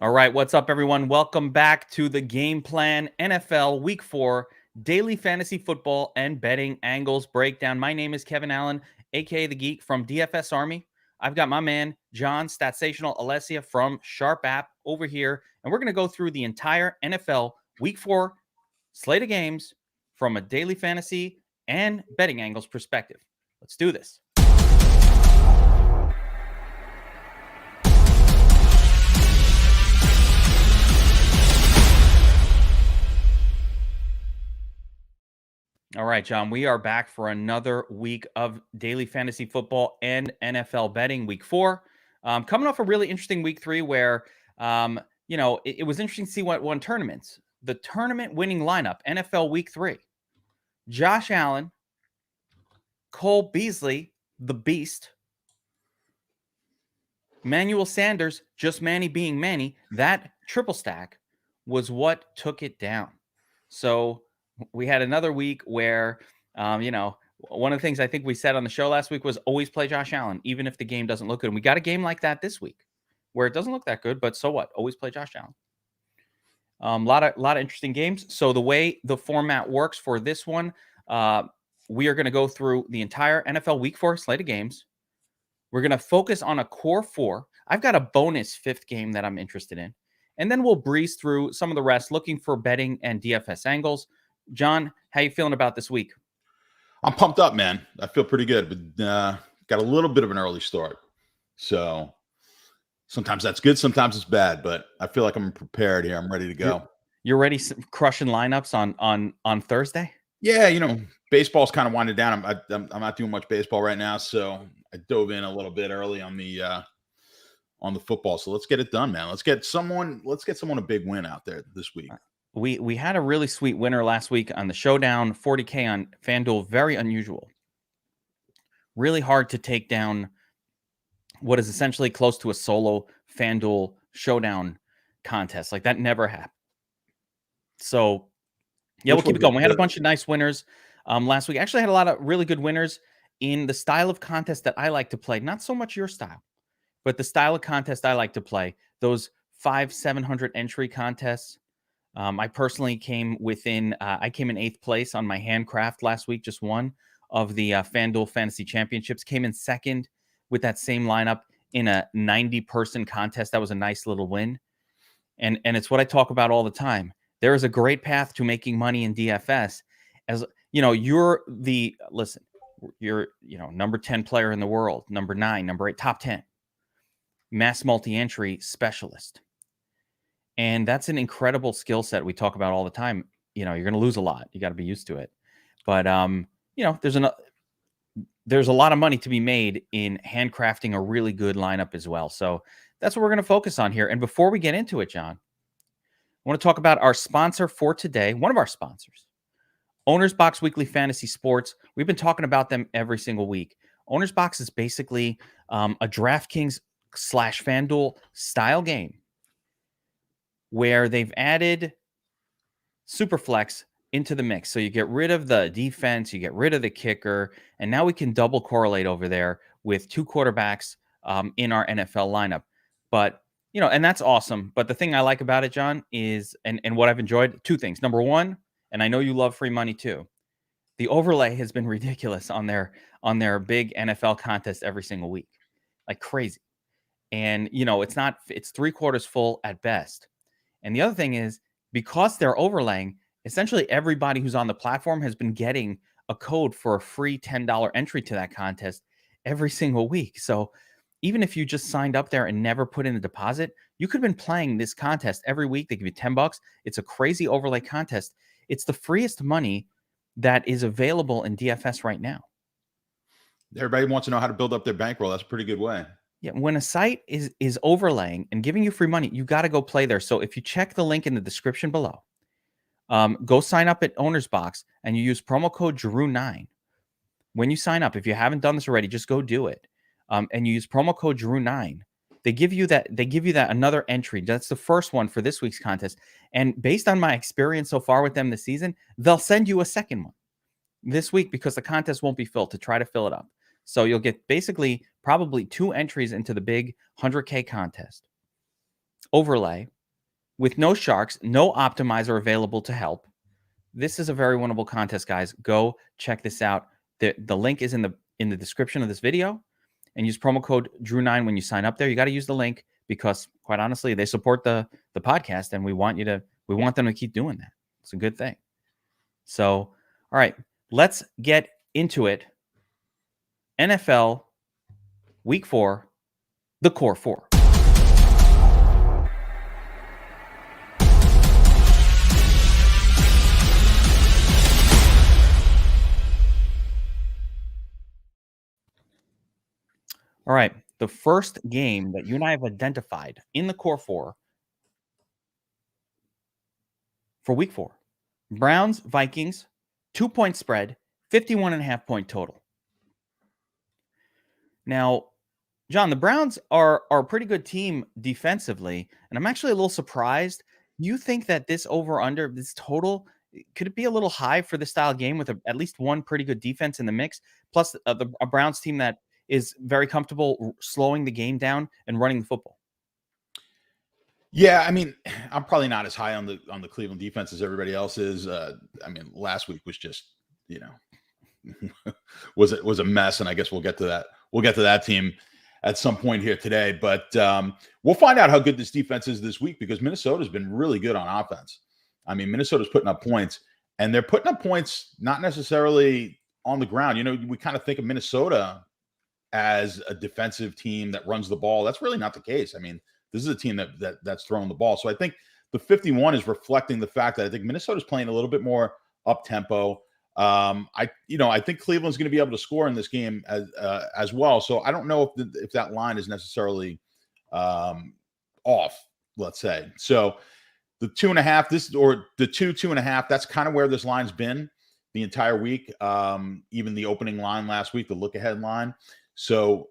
All right, what's up, everyone? Welcome back to the Gameplan NFL Week 4 Daily Fantasy Football and Betting Angles Breakdown. My name is Kevin Allen, aka the Geek from DFS Army. I've got my man, John Statsational Alessia from Sharp App over here, and we're going to go through the entire NFL Week 4 slate of games from a daily fantasy and betting angles perspective. Let's do this. All right, John, we are back for another week of daily fantasy football and NFL betting, week 4. Coming off a really interesting week 3 where, it was interesting to see what won tournaments. The tournament winning lineup, NFL week 3. Josh Allen, Cole Beasley, the Beast, Manuel Sanders, just Manny being Manny. That triple stack was what took it down. So we had another week where, one of the things I think we said on the show last week was always play Josh Allen, even if the game doesn't look good. And we got a game like that this week where it doesn't look that good, but so what? Always play Josh Allen. A lot of interesting games. So the way the format works for this one, we are going to go through the entire NFL Week 4 slate of games. We're going to focus on a core 4. I've got a bonus 5th game that I'm interested in. And then we'll breeze through some of the rest, looking for betting and DFS angles. John, how you feeling about this week? I'm pumped up, man. I feel pretty good, but got a little bit of an early start. So sometimes that's good, sometimes it's bad, but I feel like I'm prepared here. I'm ready to go. You're ready crushing lineups on Thursday? Yeah, baseball's kind of winding down. I'm not doing much baseball right now, so I dove in a little bit early on the football. So let's get it done, man. Let's get someone a big win out there this week. We had a really sweet winner last week on the showdown, 40K on FanDuel. Very unusual. Really hard to take down what is essentially close to a solo FanDuel showdown contest. Like that never happened. So yeah, we'll keep it going. We had a bunch of nice winners last week. Actually had a lot of really good winners in the style of contest that I like to play. Not so much your style, but the style of contest I like to play. Those 500-700 entry contests. I personally came within, I came in 8th place on my handcraft last week, just one of the FanDuel Fantasy Championships. Came in 2nd with that same lineup in a 90-person contest. That was a nice little win. And it's what I talk about all the time. There is a great path to making money in DFS. As you know, you're number 10 player in the world, number 9, number 8, top 10, mass multi-entry specialist. And that's an incredible skill set we talk about all the time. You're going to lose a lot. You got to be used to it. But, there's a lot of money to be made in handcrafting a really good lineup as well. So that's what we're going to focus on here. And before we get into it, John, I want to talk about our sponsor for today, one of our sponsors, Owner's Box Weekly Fantasy Sports. We've been talking about them every single week. Owner's Box is basically a DraftKings / FanDuel style game where they've added Superflex into the mix. So you get rid of the defense, you get rid of the kicker, and now we can double correlate over there with 2 quarterbacks in our NFL lineup. But, and that's awesome. But the thing I like about it, John, is, and what I've enjoyed, 2 things. Number 1, and I know you love free money too, the overlay has been ridiculous on their big NFL contest every single week. Like crazy. And, it's 3/4 full at best. And the other thing is, because they're overlaying, essentially everybody who's on the platform has been getting a code for a free $10 entry to that contest every single week. So even if you just signed up there and never put in a deposit, you could have been playing this contest every week. They give you $10. It's a crazy overlay contest. It's the freest money that is available in DFS right now. Everybody wants to know how to build up their bankroll. That's a pretty good way. Yeah, when a site is overlaying and giving you free money, you got to go play there. So if you check the link in the description below, go sign up at Owner's Box and you use promo code Drew9. When you sign up, if you haven't done this already, just go do it. And you use promo code Drew9. They give you that another entry. That's the first one for this week's contest. And based on my experience so far with them this season, they'll send you a second one this week because the contest won't be filled to try to fill it up. So you'll get basically probably 2 entries into the big 100K contest. overlay with no sharks, no optimizer available to help. This is a very winnable contest, guys. Go check this out. The link is in the description of this video, and use promo code Drew9 when you sign up there. You got to use the link because, quite honestly, they support the podcast, and we want them to keep doing that. It's a good thing. So, all right, let's get into it. NFL Week 4, the Core 4. All right, the first game that you and I have identified in the Core 4 for Week 4, Browns-Vikings, 2-point spread, 51.5-point total. Now, John, the Browns are a pretty good team defensively, and I'm actually a little surprised. You think that this over-under, this total, could it be a little high for this style game with at least one pretty good defense in the mix, plus a Browns team that is very comfortable slowing the game down and running the football? Yeah, I mean, I'm probably not as high on the Cleveland defense as everybody else is. I mean, last week was just, was a mess, and I guess we'll get to that. We'll get to that team at some point here today, but we'll find out how good this defense is this week because Minnesota's been really good on offense. I mean, Minnesota's putting up points, and they're putting up points not necessarily on the ground. We kind of think of Minnesota as a defensive team that runs the ball. That's really not the case. I mean, this is a team that's throwing the ball. So I think the 51 is reflecting the fact that I think Minnesota's playing a little bit more up tempo. I think Cleveland's going to be able to score in this game as well. So I don't know if that line is necessarily off, let's say. So the 2.5, the 2.5, that's kind of where this line's been the entire week. Even the opening line last week, the look ahead line. So,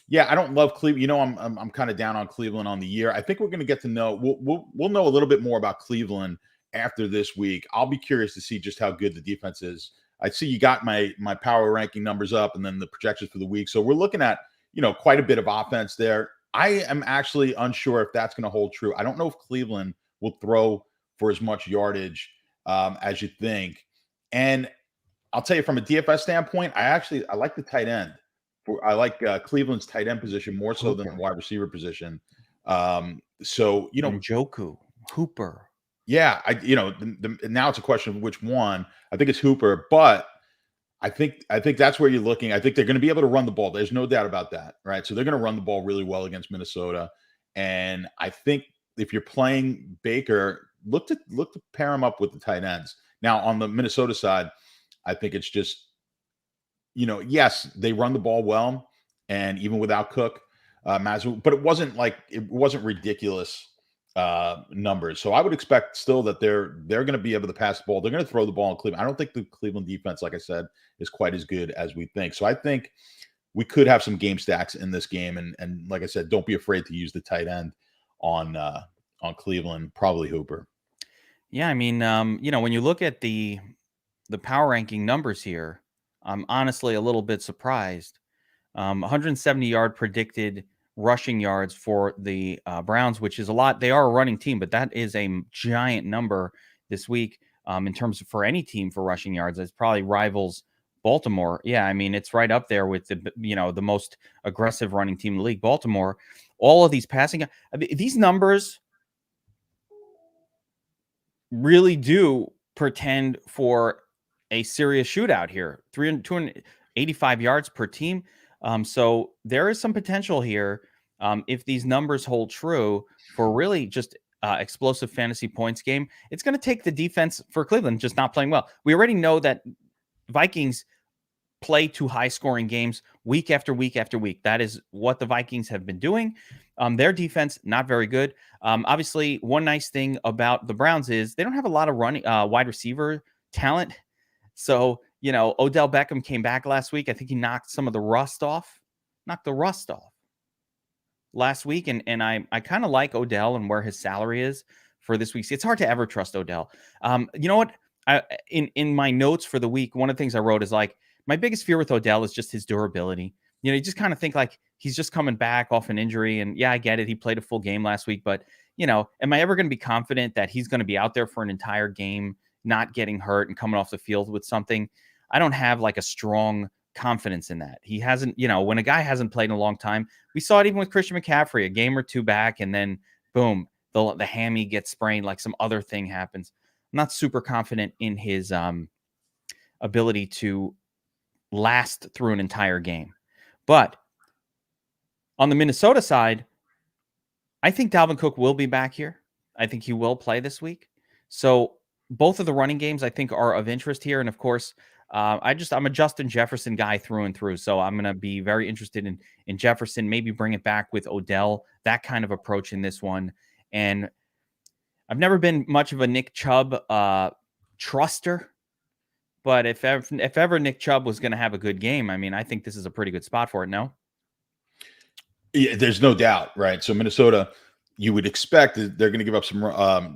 yeah, I don't love Cleveland. I'm kind of down on Cleveland on the year. I think we're going to get to know. We'll know a little bit more about Cleveland after this week. I'll be curious to see just how good the defense is. I see you got my power ranking numbers up, and then the projections for the week. So we're looking at quite a bit of offense there. I am actually unsure if that's going to hold true. I don't know if Cleveland will throw for as much yardage as you think. And I'll tell you from a DFS standpoint, I like the tight end. I like Cleveland's tight end position more so than the wide receiver position. Njoku, Hooper. Yeah, now it's a question of which one. I think it's Hooper, but I think that's where you're looking. I think they're going to be able to run the ball. There's no doubt about that, right? So they're going to run the ball really well against Minnesota, and I think if you're playing Baker, look to pair him up with the tight ends. Now on the Minnesota side, I think it's just. Yes, they run the ball well, and even without Cook, but it wasn't ridiculous numbers. So I would expect still that they're going to be able to pass the ball. They're going to throw the ball in Cleveland. I don't think the Cleveland defense, like I said, is quite as good as we think. So I think we could have some game stacks in this game, and like I said, don't be afraid to use the tight end on Cleveland, probably Hooper. Yeah, I mean, when you look at the power ranking numbers here. I'm honestly a little bit surprised. 170-yard predicted rushing yards for the Browns, which is a lot. They are a running team, but that is a giant number this week in terms of for any team for rushing yards. It probably rivals Baltimore. Yeah, I mean, it's right up there with the most aggressive running team in the league. Baltimore, all of these passing. These numbers really do portend for a serious shootout here. 285 yards per team. So there is some potential here if these numbers hold true for really just explosive fantasy points game. It's going to take the defense for Cleveland just not playing well. We already know that Vikings play to high scoring games week after week after week. That is what the Vikings have been doing. Their defense, not very good. Obviously, one nice thing about the Browns is they don't have a lot of running wide receiver talent. So, Odell Beckham came back last week. I think he knocked the rust off last week. And I kind of like Odell and where his salary is for this week. It's hard to ever trust Odell. You know what? In my notes for the week, one of the things I wrote is like, my biggest fear with Odell is just his durability. You just kind of think like he's just coming back off an injury. And yeah, I get it. He played a full game last week, but am I ever going to be confident that he's going to be out there for an entire game, not getting hurt and coming off the field with something? I don't have like a strong confidence in that. He hasn't, when a guy hasn't played in a long time, we saw it even with Christian McCaffrey, a game or two back, and then boom, the hammy gets sprained, like some other thing happens. I'm not super confident in his ability to last through an entire game. But on the Minnesota side, I think Dalvin Cook will be back here. I think he will play this week. So both of the running games I think are of interest here. And of course, I'm a Justin Jefferson guy through and through. So I'm going to be very interested in Jefferson, maybe bring it back with Odell, that kind of approach in this one. And I've never been much of a Nick Chubb truster, but if ever Nick Chubb was going to have a good game, I mean, I think this is a pretty good spot for it. No? Yeah, there's no doubt, right? So Minnesota, you would expect that they're going to give up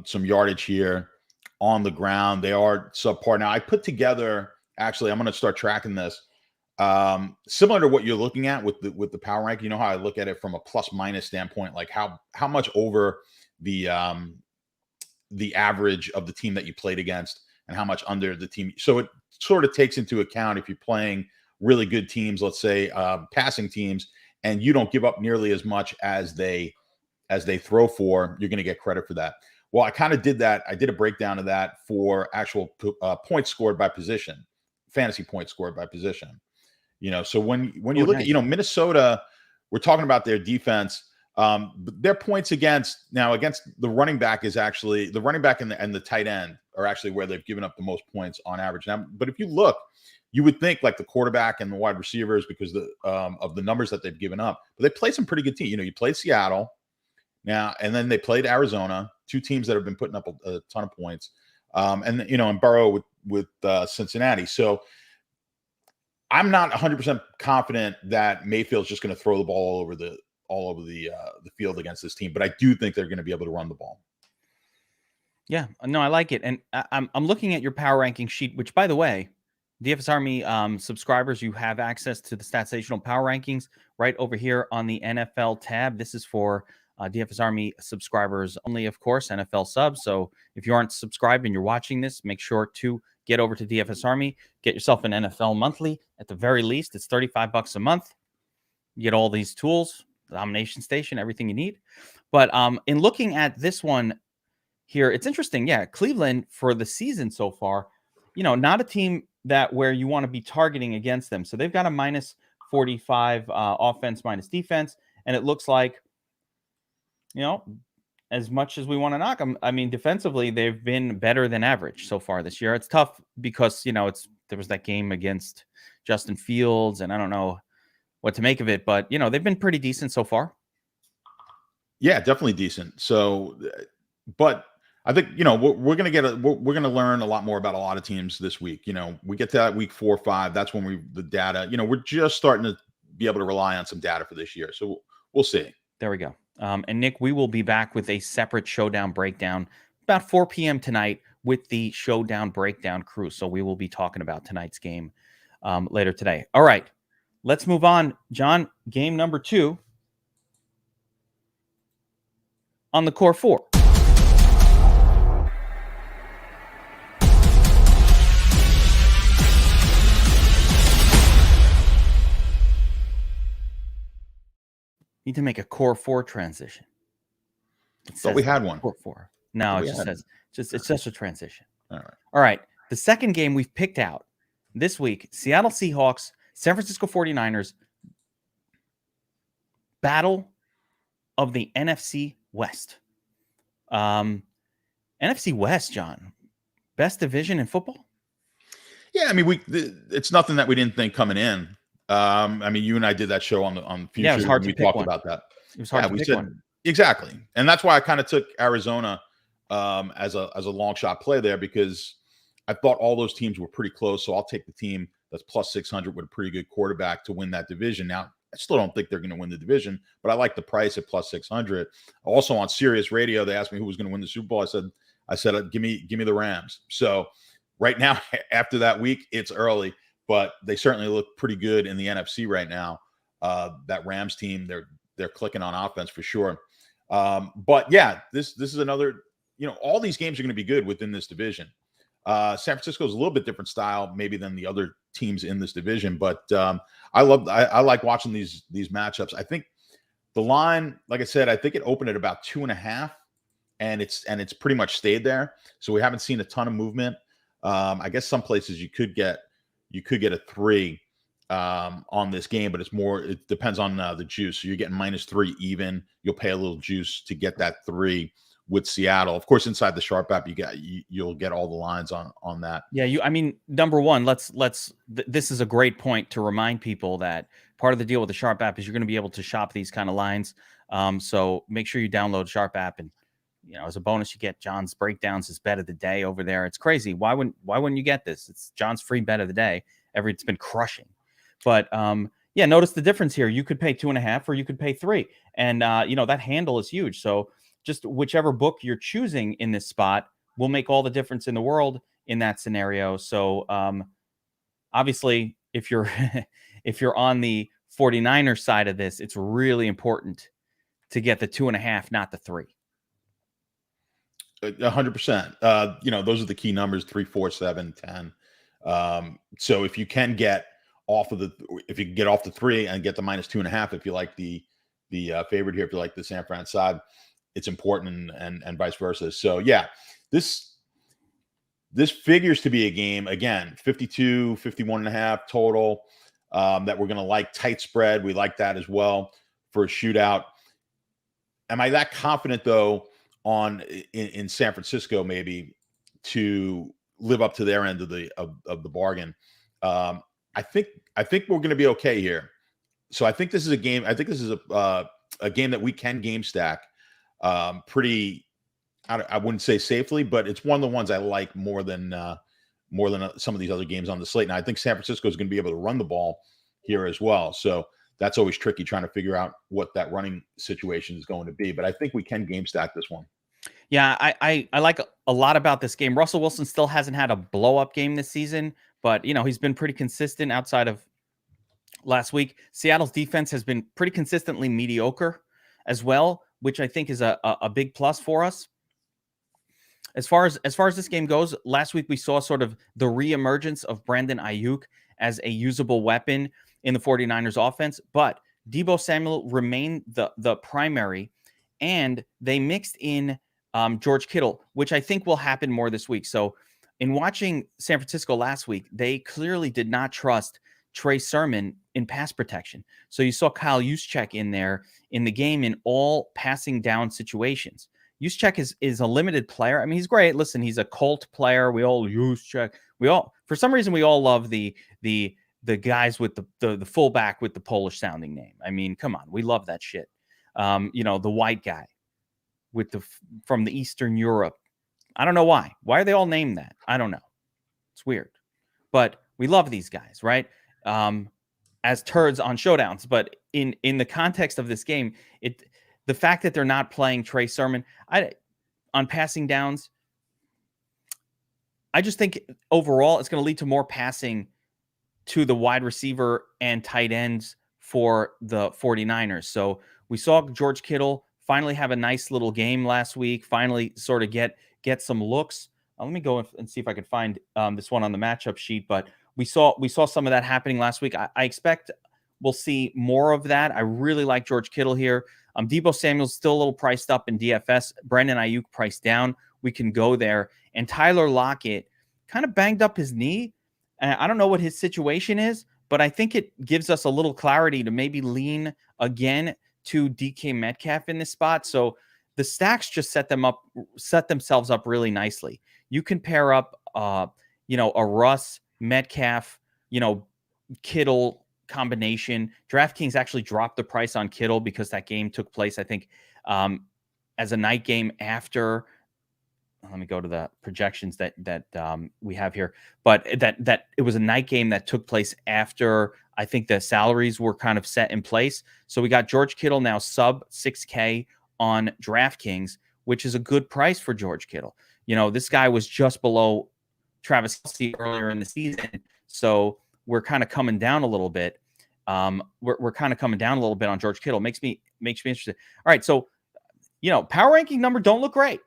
some yardage here on the ground. They are subpar. Now, I put together, actually, I'm going to start tracking this. Similar to what you're looking at with the power rank. You know how I look at it from a plus minus standpoint, like how much over the average of the team that you played against and how much under the team. So it sort of takes into account if you're playing really good teams, let's say passing teams, and you don't give up nearly as much as they throw for, you're going to get credit for that. Well, I kind of did that. I did a breakdown of that for actual points scored by position, fantasy points scored by position. So when you look at, Minnesota, we're talking about their defense. Their points against the running back is actually the running back and the tight end are actually where they've given up the most points on average. Now, but if you look, you would think like the quarterback and the wide receivers because of the numbers that they've given up. But they played some pretty good teams. You played Seattle now, and then they played Arizona, two teams that have been putting up a ton of points, and Burrow with Cincinnati. So I'm not 100% confident that Mayfield's just going to throw the ball all over the field against this team, but I do think they're going to be able to run the ball. Yeah, no, I like it, and I'm looking at your power ranking sheet, which, by the way, DFS Army subscribers, you have access to the Statsational power rankings right over here on the NFL tab. This is for DFS Army subscribers only, of course, NFL subs. So if you aren't subscribed and you're watching this, make sure to get over to DFS Army, get yourself an NFL monthly. At the very least, it's $35 a month. You get all these tools, the Domination Station, everything you need. But in looking at this one here, it's interesting. Yeah, Cleveland for the season so far, not a team that where you want to be targeting against them. So they've got a minus 45 offense minus defense. And it looks like, as much as we want to knock them, I mean, defensively, they've been better than average so far this year. It's tough because, there was that game against Justin Fields, and I don't know what to make of it, but, they've been pretty decent so far. Yeah, definitely decent. So, but I think, we're going to learn a lot more about a lot of teams this week. We get to that week 4 or 5. That's when the data, we're just starting to be able to rely on some data for this year. So we'll see. There we go. And Nick, we will be back with a separate showdown breakdown about 4 p.m. tonight with the showdown breakdown crew. So we will be talking about tonight's game later today. All right, let's move on. John, game number 2 on the Core 4. Need to make a Core 4 transition. Thought we had one. Core 4. No, it just says it's just a transition. All right. The second game we've picked out this week, Seattle Seahawks, San Francisco 49ers, battle of the NFC West. NFC West, John, best division in football? Yeah, I mean, it's nothing that we didn't think coming in. I mean, you and I did that show on Future. Yeah, it was hard to we pick talked one. about that. It was hard to pick one. Exactly. And that's why I kind of took Arizona as a long shot play there, because I thought all those teams were pretty close. So I'll take the team that's plus 600 with a pretty good quarterback to win that division. Now, I still don't think they're going to win the division, but I like the price at plus 600. Also on Sirius Radio, they asked me who was going to win the Super Bowl. I said, give me the Rams. So right now, after that week, it's early, but they certainly look pretty good in the NFC right now. that Rams team. They're clicking on offense for sure. But yeah, this is another. All these games are going to be good within this division. San Francisco is a little bit different style, maybe than the other teams in this division. But I like watching these matchups. I think the line, like I said, I think it opened at about 2.5, and it's pretty much stayed there. So we haven't seen a ton of movement. I guess some places you could get a 3 on this game, but it depends on the juice. So you're getting -3 even. You'll pay a little juice to get that 3 with Seattle. Of course, inside the Sharp app, you'll get all the lines on that. Yeah, number one, this is a great point to remind people that part of the deal with the Sharp app is you're going to be able to shop these kind of lines. So make sure you download Sharp app, and as a bonus, you get John's breakdowns, his bet of the day over there. It's crazy. Why wouldn't you get this? It's John's free bet of the day. It's been crushing. But notice the difference here. You could pay 2.5 or you could pay 3. And that handle is huge. So just whichever book you're choosing in this spot will make all the difference in the world in that scenario. So obviously, if you're on the 49ers side of this, it's really important to get the 2.5, not the 3. 100%. Those are the key numbers: 3, 4, 7, 10. So if you can get off the 3 and get the -2.5, if you like the favorite here, if you like the San Fran side, it's important, and vice versa. So yeah, this figures to be a game, again, 52, 51.5 total, that we're going to like. Tight spread, we like that as well for a shootout. Am I that confident though in San Francisco maybe to live up to their end of the bargain? I think we're going to be okay here. So I think this is a game. I think this is a game that we can game stack pretty. I wouldn't say safely, but it's one of the ones I like more than some of these other games on the slate. Now I think San Francisco is going to be able to run the ball here as well. So that's always tricky, trying to figure out what that running situation is going to be. But I think we can game stack this one. Yeah, I like a lot about this game. Russell Wilson still hasn't had a blow-up game this season, but he's been pretty consistent outside of last week. Seattle's defense has been pretty consistently mediocre as well, which I think is a big plus for us. As far as this game goes, last week we saw sort of the reemergence of Brandon Ayuk as a usable weapon in the 49ers offense, but Deebo Samuel remained the primary, and they mixed in George Kittle, which I think will happen more this week. So in watching San Francisco last week, they clearly did not trust Trey Sermon in pass protection. So you saw Kyle Juszczyk in there in the game in all passing down situations. Juszczyk is a limited player. I mean, he's great. Listen, he's a cult player. We all Juszczyk. For some reason, we all love the guys with the fullback with the Polish sounding name. I mean, come on, we love that shit. The white guy with from the Eastern Europe. I don't know why. Why are they all named that? I don't know. It's weird, but we love these guys, right? As turds on showdowns. But in the context of this game, the fact that they're not playing Trey Sermon on passing downs, I just think overall it's going to lead to more passing to the wide receiver and tight ends for the 49ers. So we saw George Kittle finally have a nice little game last week, finally sort of get some looks. Let me go and see if I could find this one on the matchup sheet, but we saw some of that happening last week. I expect we'll see more of that. I really like George Kittle here. Deebo Samuel's still a little priced up in DFS. Brandon Ayuk priced down. We can go there. And Tyler Lockett kind of banged up his knee. I don't know what his situation is, but I think it gives us a little clarity to maybe lean again to DK Metcalf in this spot. So the stacks just set themselves up really nicely. You can pair up, a Russ, Metcalf, Kittle combination. DraftKings actually dropped the price on Kittle because that game took place, I think, as a night game after. Let me go to the projections that we have here, but that it was a night game that took place after I think the salaries were kind of set in place. So we got George Kittle now sub 6K on DraftKings, which is a good price for George Kittle. This guy was just below Travis Kelce earlier in the season, so we're kind of coming down a little bit. We're kind of coming down a little bit on George Kittle. Makes me interested. All right, so power ranking number don't look great.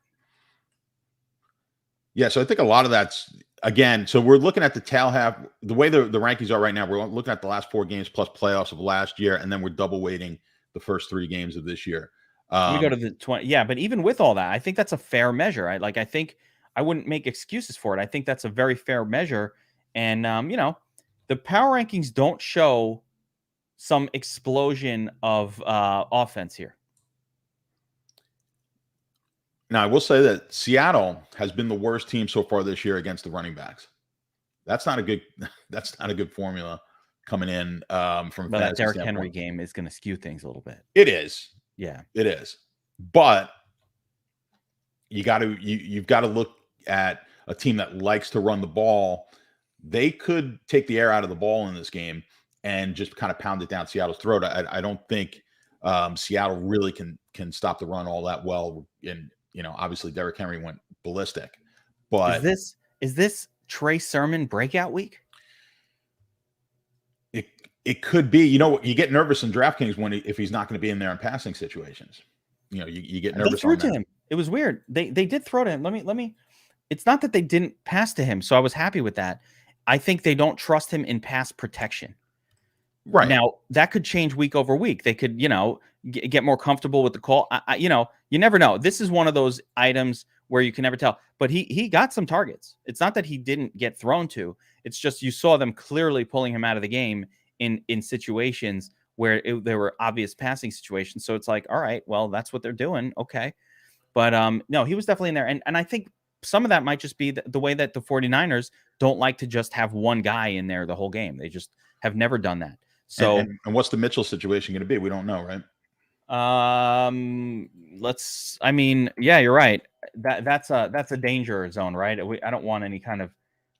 Yeah, so I think a lot of that's, again, so we're looking at the tail half. The way the rankings are right now, we're looking at the last 4 games plus playoffs of last year, and then we're double weighting the first 3 games of this year. Let me go to the 20. Yeah, but even with all that, I think that's a fair measure. I think I wouldn't make excuses for it. I think that's a very fair measure. And, the power rankings don't show some explosion of offense here. Now, I will say that Seattle has been the worst team so far this year against the running backs. That's not a good formula coming in from. But that Derrick Henry game is going to skew things a little bit. It is. Yeah, it is. But you've got to look at a team that likes to run the ball. They could take the air out of the ball in this game and just kind of pound it down Seattle's throat. I don't think Seattle really can stop the run all that well. And obviously Derrick Henry went ballistic. But is this Trey Sermon breakout week? It could be. You get nervous in DraftKings if he's not going to be in there in passing situations. You get nervous. They threw to him. It was weird. They did throw to him. Let me. It's not that they didn't pass to him, so I was happy with that. I think they don't trust him in pass protection. Right now, that could change week over week. They could, get more comfortable with the call. You never know. This is one of those items where you can never tell. But he got some targets. It's not that he didn't get thrown to. It's just you saw them clearly pulling him out of the game in situations where there were obvious passing situations. So it's like, all right, well, that's what they're doing. Okay. But no, he was definitely in there. And I think some of that might just be the way that the 49ers don't like to just have one guy in there the whole game. They just have never done that. So and what's the Mitchell situation going to be? We don't know, right? Yeah, you're right. That's a danger zone, right? I don't want any kind of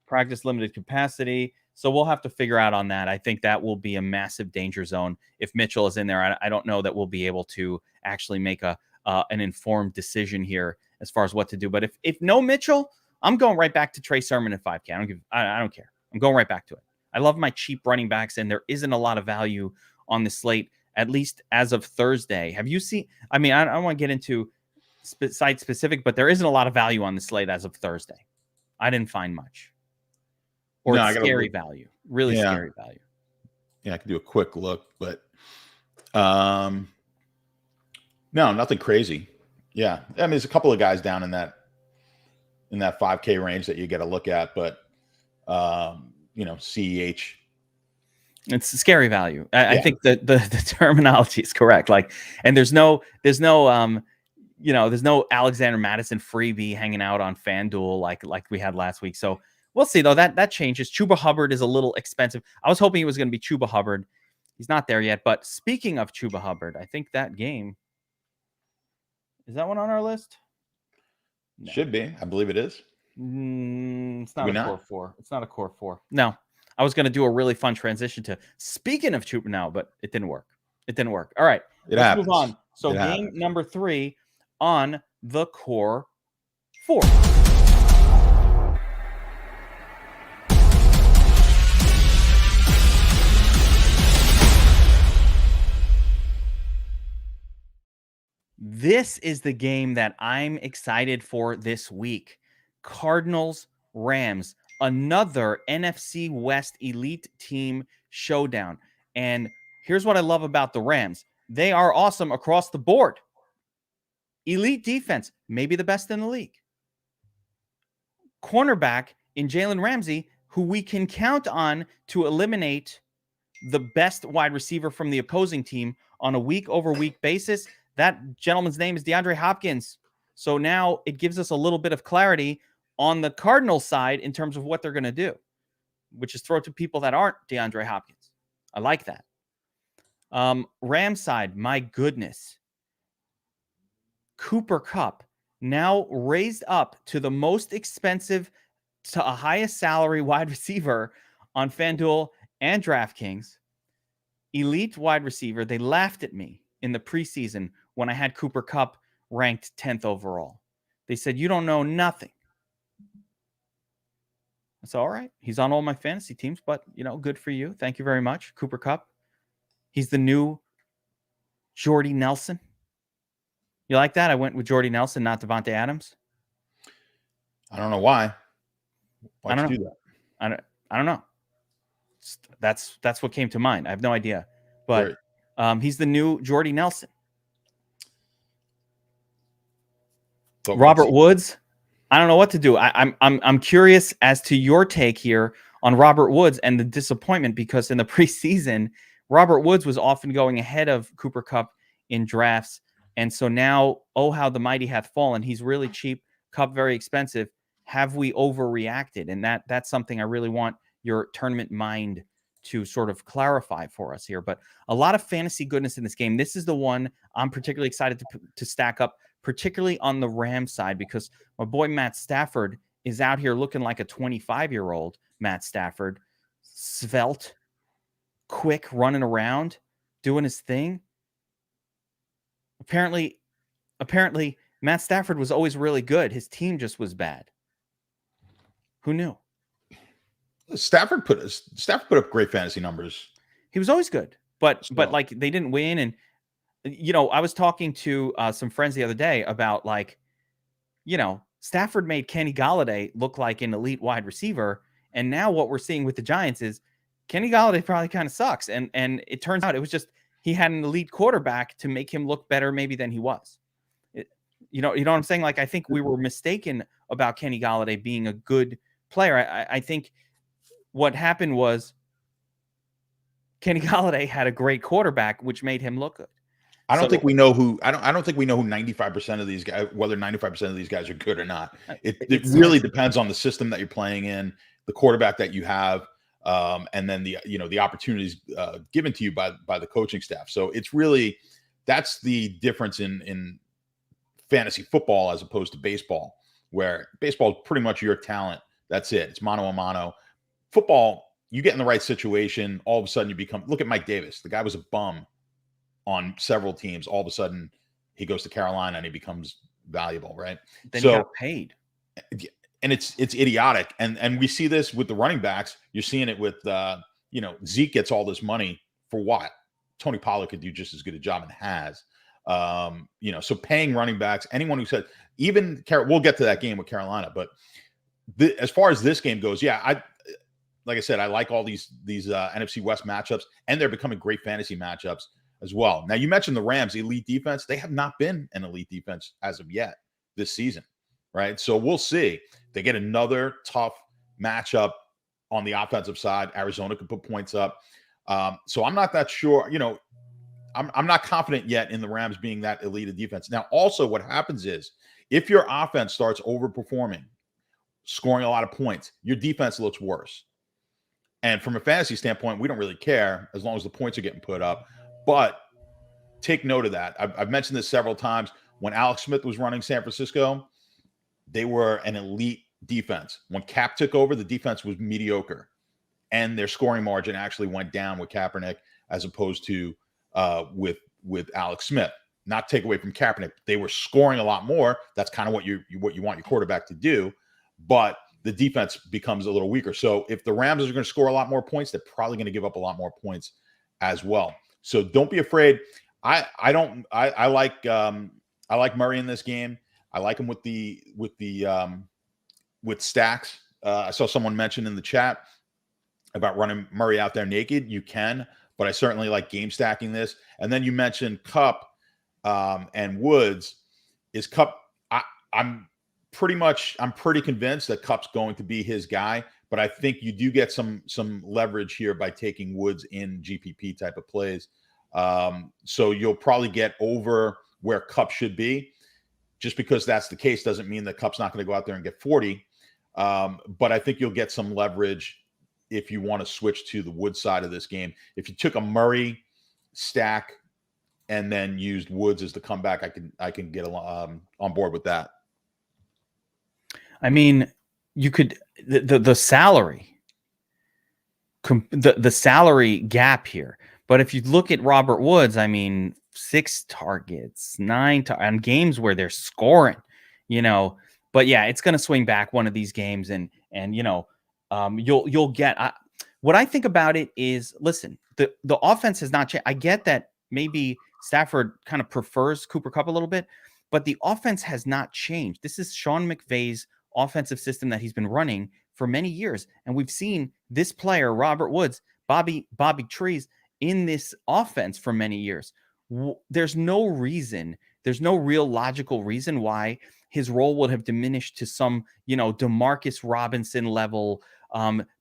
practice limited capacity. So we'll have to figure out on that. I think that will be a massive danger zone. If Mitchell is in there, I don't know that we'll be able to actually make an informed decision here as far as what to do. But if no Mitchell, I'm going right back to Trey Sermon at 5K. I don't care. I'm going right back to it. I love my cheap running backs, and there isn't a lot of value on the slate, at least as of Thursday. Have you seen? I don't want to get into site specific, but there isn't a lot of value on the slate as of Thursday. I didn't find much. Or scary value. Really scary value. Yeah, I can do a quick look, but no, nothing crazy. Yeah. There's a couple of guys down in that 5K range that you got to look at, but CEH. It's scary value. I think that the terminology is correct. And there's no Alexander Madison freebie hanging out on FanDuel like we had last week. So we'll see though. That changes. Chuba Hubbard is a little expensive. I was hoping it was going to be Chuba Hubbard. He's not there yet. But speaking of Chuba Hubbard, I think that game is that one on our list? No. Should be. I believe it is. It's not core 4. It's not a core 4. No. I was going to do a really fun transition to speaking of Chuba now, but it didn't work. All right. Let's move on. So game number 3 on the core 4. This is the game that I'm excited for this week. Cardinals-Rams, another NFC West elite team showdown. And here's what I love about the Rams. They are awesome across the board. Elite defense, maybe the best in the league. Cornerback in Jalen Ramsey, who we can count on to eliminate the best wide receiver from the opposing team on a week-over-week basis. That gentleman's name is DeAndre Hopkins. So now it gives us a little bit of clarity on the Cardinals side in terms of what they're going to do, which is throw to people that aren't DeAndre Hopkins. I like that. Rams side, my goodness. Cooper Kupp now raised up to the most expensive to a highest salary wide receiver on FanDuel and DraftKings. Elite wide receiver. They laughed at me in the preseason when I had Cooper Kupp ranked 10th overall. They said, you don't know nothing. That's all right. He's on all my fantasy teams, but, good for you. Thank you very much, Cooper Kupp. He's the new Jordy Nelson. You like that? I went with Jordy Nelson, not Devontae Adams. I don't know why. I don't Why'd you know. do that? I don't know. That's what came to mind. I have no idea. But he's the new Jordy Nelson. But Robert Woods, I don't know what to do. I'm curious as to your take here on Robert Woods and the disappointment, because in the preseason, Robert Woods was often going ahead of Cooper Kupp in drafts. And so now, oh, how the mighty hath fallen. He's really cheap, Kupp very expensive. Have we overreacted? And that's something I really want your tournament mind to sort of clarify for us here. But a lot of fantasy goodness in this game. This is the one I'm particularly excited to stack up, particularly on the Rams side, because my boy Matt Stafford is out here looking like a 25-year-old Matt Stafford, svelte, quick, running around, doing his thing. Apparently, Matt Stafford was always really good. His team just was bad. Who knew? Stafford put up great fantasy numbers. He was always good, but like they didn't win. And I was talking to some friends the other day about Stafford made Kenny Golladay look like an elite wide receiver, and now what we're seeing with the Giants is Kenny Golladay probably kind of sucks. And it turns out it was just he had an elite quarterback to make him look better maybe than he was. You know what I'm saying? Like, I think we were mistaken about Kenny Golladay being a good player. I think what happened was Kenny Golladay had a great quarterback, which made him look good. I don't think we know who 95% of these guys, whether 95% of these guys are good or not. It really depends on the system that you're playing in, the quarterback that you have, and then the opportunities given to you by the coaching staff. So it's really, that's the difference in fantasy football as opposed to baseball, where baseball is pretty much your talent. That's it. It's mano a mano. Football, you get in the right situation, all of a sudden you become, look at Mike Davis. The guy was a bum on several teams. All of a sudden he goes to Carolina and he becomes valuable, right? Then he got paid. And it's idiotic. And we see this with the running backs. You're seeing it with, Zeke gets all this money for what? Tony Pollard could do just as good a job and has. So paying running backs, anyone who said, even we'll get to that game with Carolina, but as far as this game goes, like I said, I like all these NFC West matchups, and they're becoming great fantasy matchups as well. Now, you mentioned the Rams, elite defense. They have not been an elite defense as of yet this season, right? So we'll see. They get another tough matchup on the offensive side. Arizona could put points up. So I'm not that sure. I'm not confident yet in the Rams being that elite of defense. Now, also what happens is if your offense starts overperforming, scoring a lot of points, your defense looks worse. And from a fantasy standpoint, we don't really care as long as the points are getting put up. But take note of that. I've mentioned this several times. When Alex Smith was running San Francisco, they were an elite defense. When Cap took over, the defense was mediocre. And their scoring margin actually went down with Kaepernick as opposed to with Alex Smith. Not take away from Kaepernick. They were scoring a lot more. That's kind of what you want your quarterback to do. But the defense becomes a little weaker. So if the Rams are going to score a lot more points, they're probably going to give up a lot more points as well. So don't be afraid. I like Murray in this game. I like him with stacks. I saw someone mention in the chat about running Murray out there naked. You can, but I certainly like game stacking this. And then you mentioned Kupp and Woods. Is Kupp? I'm pretty convinced that Kupp's going to be his guy, but I think you do get some leverage here by taking Woods in GPP type of plays. So you'll probably get over where Kupp should be. Just because that's the case doesn't mean that Kupp's not going to go out there and get 40. But I think you'll get some leverage if you want to switch to the Woods side of this game. If you took a Murray stack and then used Woods as the comeback, I can get on board with that. I mean, you could the salary, the salary gap here. But if you look at Robert Woods, I mean, 6 targets, 9 on games where they're scoring, But yeah, it's going to swing back one of these games, and you'll get. what I think about it is, listen, the offense has not changed. I get that maybe Stafford kind of prefers Cooper Kupp a little bit, but the offense has not changed. This is Sean McVay's offensive system that he's been running for many years. And we've seen this player, Robert Woods, Bobby Trees, in this offense for many years. There's no reason, there's no real logical reason why his role would have diminished to some, DeMarcus Robinson level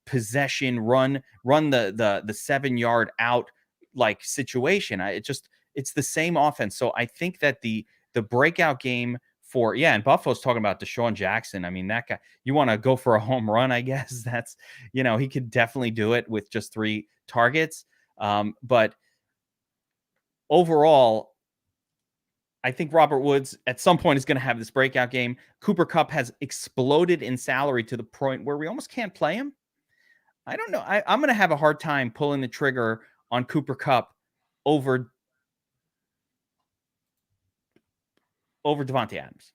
possession, run the 7-yard out like situation. It's the same offense. So I think that the breakout game and Buffalo's talking about Deshaun Jackson. I mean, that guy, you want to go for a home run, I guess. That's, he could definitely do it with just 3 targets. But overall, I think Robert Woods at some point is going to have this breakout game. Cooper Kupp has exploded in salary to the point where we almost can't play him. I don't know. I'm going to have a hard time pulling the trigger on Cooper Kupp over Devontae Adams.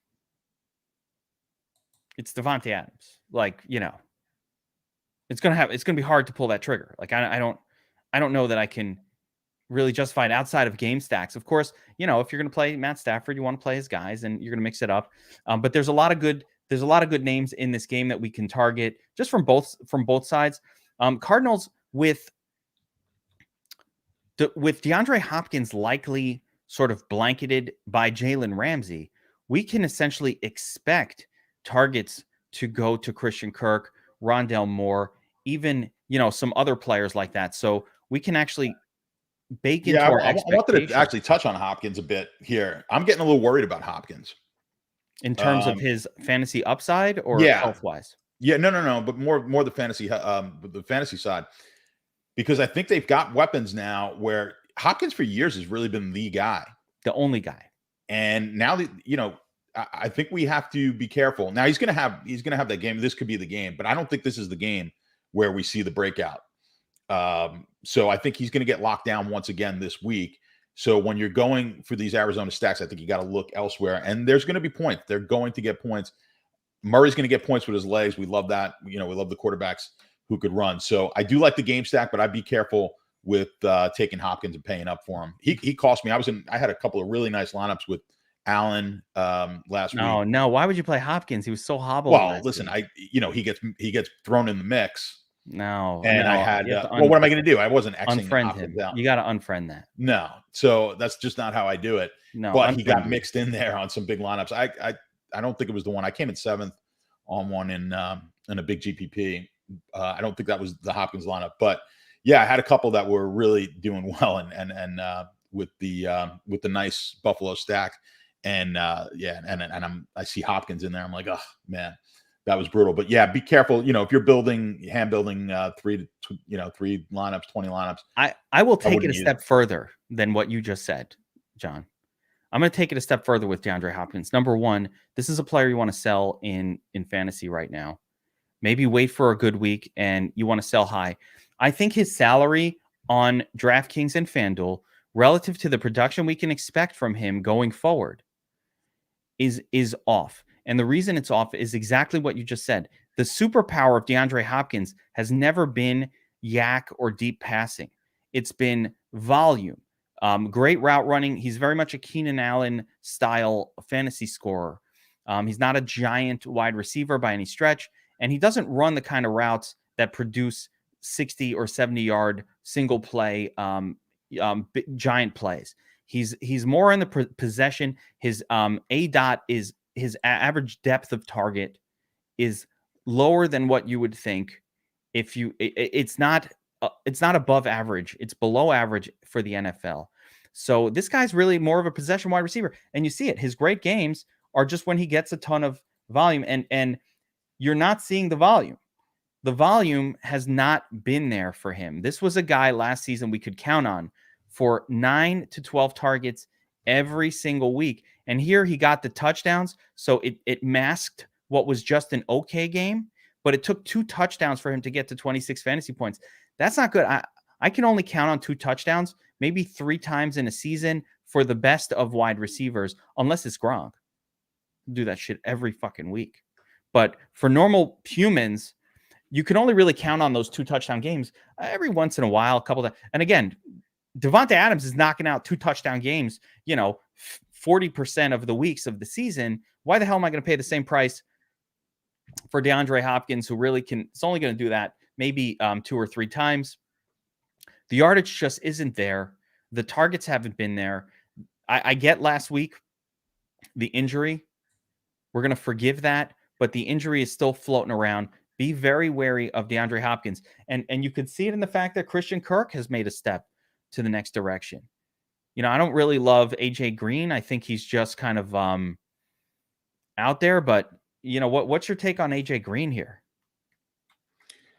It's Devontae Adams. It's going to be hard to pull that trigger. I don't know that I can really justify it outside of game stacks. Of course, if you're going to play Matt Stafford, you want to play his guys and you're going to mix it up. But there's a lot of good names in this game that we can target just from both sides. Cardinals with DeAndre Hopkins likely sort of blanketed by Jalen Ramsey, we can essentially expect targets to go to Christian Kirk, Rondale Moore, even, some other players like that. So we can actually bake into our expectations. I wanted to actually touch on Hopkins a bit here. I'm getting a little worried about Hopkins. In terms of his fantasy upside or health-wise? Yeah, no, but more the fantasy side. Because I think they've got weapons now where Hopkins for years has really been the guy. The only guy. And now that, I think we have to be careful. Now he's going to have that game. This could be the game, but I don't think this is the game where we see the breakout. So I think he's going to get locked down once again this week. So when you're going for these Arizona stacks, I think you got to look elsewhere. And there's going to be points. They're going to get points. Murray's going to get points with his legs. We love that. We love the quarterbacks who could run. So I do like the game stack, but I'd be careful with taking Hopkins and paying up for him. He cost me. I had a couple of really nice lineups with Allen last week. No. Why would you play Hopkins? He was so hobbled. Well, listen, he gets thrown in the mix. I had. What am I going to do? I wasn't unfriend him. You got to unfriend that. No, so that's just not how I do it. No, but he got mixed in there on some big lineups. I don't think it was the one. I came in 7th on one in a big GPP. I don't think that was the Hopkins lineup, but yeah, I had a couple that were really doing well, and with the nice Buffalo stack, and I see Hopkins in there. I'm like, oh man, that was brutal. But yeah, be careful. If you're hand building 3 lineups, 20 lineups. I will take it a step further than what you just said, John. I'm going to take it a step further with DeAndre Hopkins. Number one, this is a player you want to sell in fantasy right now. Maybe wait for a good week and you want to sell high. I think his salary on DraftKings and FanDuel relative to the production we can expect from him going forward is off. And the reason it's off is exactly what you just said. The superpower of DeAndre Hopkins has never been yak or deep passing. It's been volume. Great route running. He's very much a Keenan Allen style fantasy scorer. He's not a giant wide receiver by any stretch. And he doesn't run the kind of routes that produce 60 or 70 yard single play, giant plays. He's more in the possession. His ADOT is his average depth of target is lower than what you would think. It's not above average. It's below average for the NFL. So this guy's really more of a possession wide receiver. And you see it. His great games are just when he gets a ton of volume, and you're not seeing the volume. The volume has not been there for him. This was a guy last season we could count on for 9 to 12 targets every single week. And here he got the touchdowns. So it masked what was just an okay game, but it took 2 touchdowns for him to get to 26 fantasy points. That's not good. I can only count on 2 touchdowns, maybe 3 times in a season for the best of wide receivers, unless it's Gronk. Do that shit every fucking week. But for normal humans, you can only really count on those 2 touchdown games every once in a while, a couple of. And again, Devontae Adams is knocking out 2 touchdown games, 40% of the weeks of the season. Why the hell am I going to pay the same price for DeAndre Hopkins, who really can? It's only going to do that maybe 2 or 3 times. The yardage just isn't there. The targets haven't been there. I get last week the injury. We're going to forgive that, but the injury is still floating around. Be very wary of DeAndre Hopkins. And you could see it in the fact that Christian Kirk has made a step to the next direction. I don't really love AJ Green. I think he's just kind of out there, but what's your take on AJ Green here?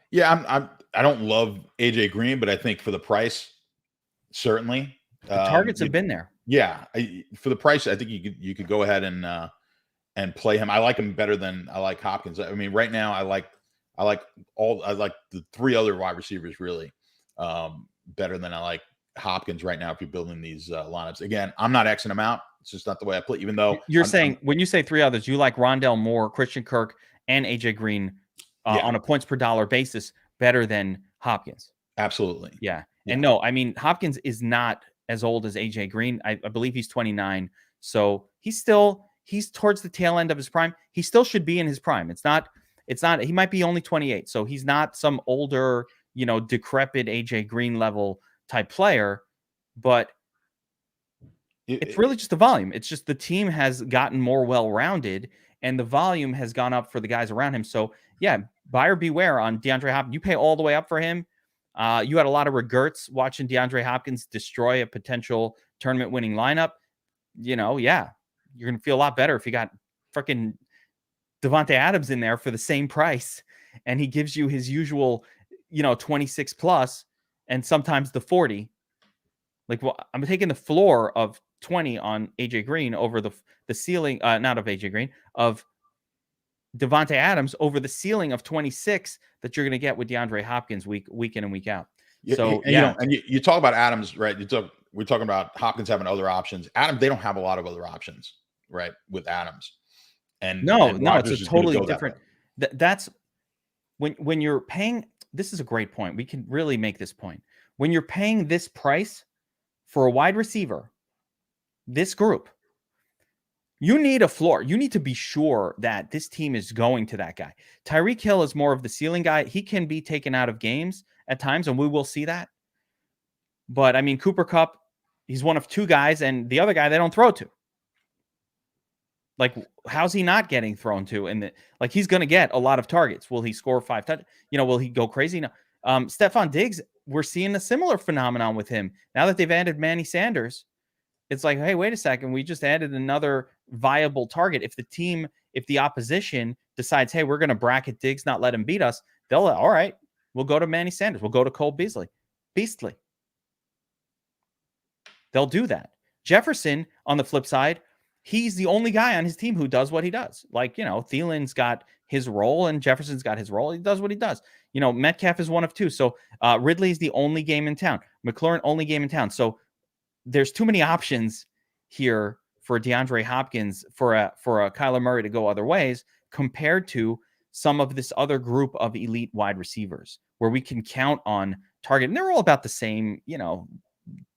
Yeah, I don't love AJ Green, but I think for the price, certainly the targets have been there. Yeah, for the price, I think you could go ahead and play him. I like him better than I like Hopkins. I mean, right now I like the 3 other wide receivers really better than I like Hopkins right now. If you're building these lineups, again, I'm not Xing them out. It's just not the way I play. Even though you're saying when you say 3 others, you like Rondale Moore, Christian Kirk, and AJ Green on a points per dollar basis better than Hopkins. Absolutely. Yeah. And no, I mean, Hopkins is not as old as AJ Green. I believe he's 29. So he's towards the tail end of his prime. He still should be in his prime. It's not, he might be only 28. So he's not some older, decrepit AJ Green level type player, but it's really just the volume. It's just the team has gotten more well-rounded and the volume has gone up for the guys around him. So yeah, buyer beware on DeAndre Hopkins. You pay all the way up for him. You had a lot of regrets watching DeAndre Hopkins destroy a potential tournament winning lineup. You're going to feel a lot better if you got freaking Devontae Adams in there for the same price and he gives you his usual, 26 plus and sometimes the 40. Like, well, I'm taking the floor of 20 on AJ Green over the ceiling, not of AJ Green, of Devontae Adams over the ceiling of 26 that you're going to get with DeAndre Hopkins week in and week out. So you talk about Adams, right? We're talking about Hopkins having other options. Adams, they don't have a lot of other options, right? With Adams, and no, it's a totally different. That's when you're paying. This is a great point. We can really make this point. When you're paying this price for a wide receiver, this group, you need a floor. You need to be sure that this team is going to that guy. Tyreek Hill is more of the ceiling guy. He can be taken out of games at times, and we will see that. But, I mean, Cooper Kupp, he's one of 2 guys, and the other guy they don't throw to. Like, how's he not getting thrown to? And he's going to get a lot of targets. Will he score 5 touchdowns? Will he go crazy? No. Stephon Diggs, we're seeing a similar phenomenon with him. Now that they've added Manny Sanders, it's like, hey, wait a second. We just added another viable target. If the opposition decides, hey, we're going to bracket Diggs, not let him beat us, all right, we'll go to Manny Sanders. We'll go to Cole Beasley. They'll do that. Jefferson, on the flip side, he's the only guy on his team who does what he does. Thielen's got his role and Jefferson's got his role. He does what he does. Metcalf is one of 2. So Ridley's the only game in town. McLaurin, only game in town. So there's too many options here for DeAndre Hopkins, for a Kyler Murray to go other ways compared to some of this other group of elite wide receivers where we can count on target. And they're all about the same,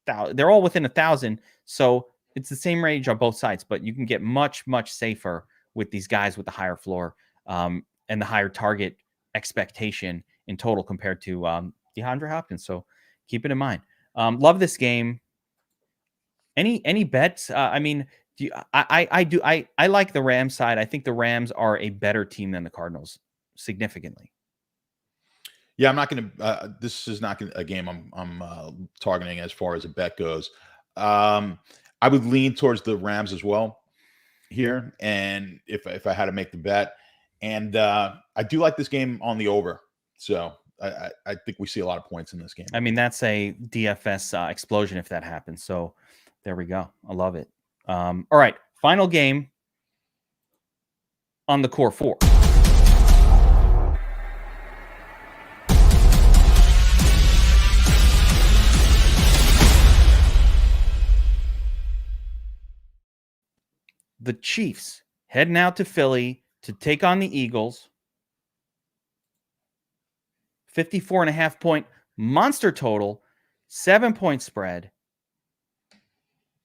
they're all within 1,000. So it's the same range on both sides, but you can get much, much safer with these guys with the higher floor and the higher target expectation in total compared to DeAndre Hopkins. So keep it in mind. Love this game. Any bets? I mean, I like the Rams side. I think the Rams are a better team than the Cardinals significantly. Yeah, I'm not going to. This is not a game I'm targeting as far as a bet goes. I would lean towards the Rams as well here, and if I had to make the bet, and I do like this game on the over. So I think we see a lot of points in this game. I mean, that's a DFS explosion if that happens. So there we go. I love it. All right, final game on the core 4. The Chiefs heading out to Philly to take on the Eagles. 54.5 point monster total, 7-point spread.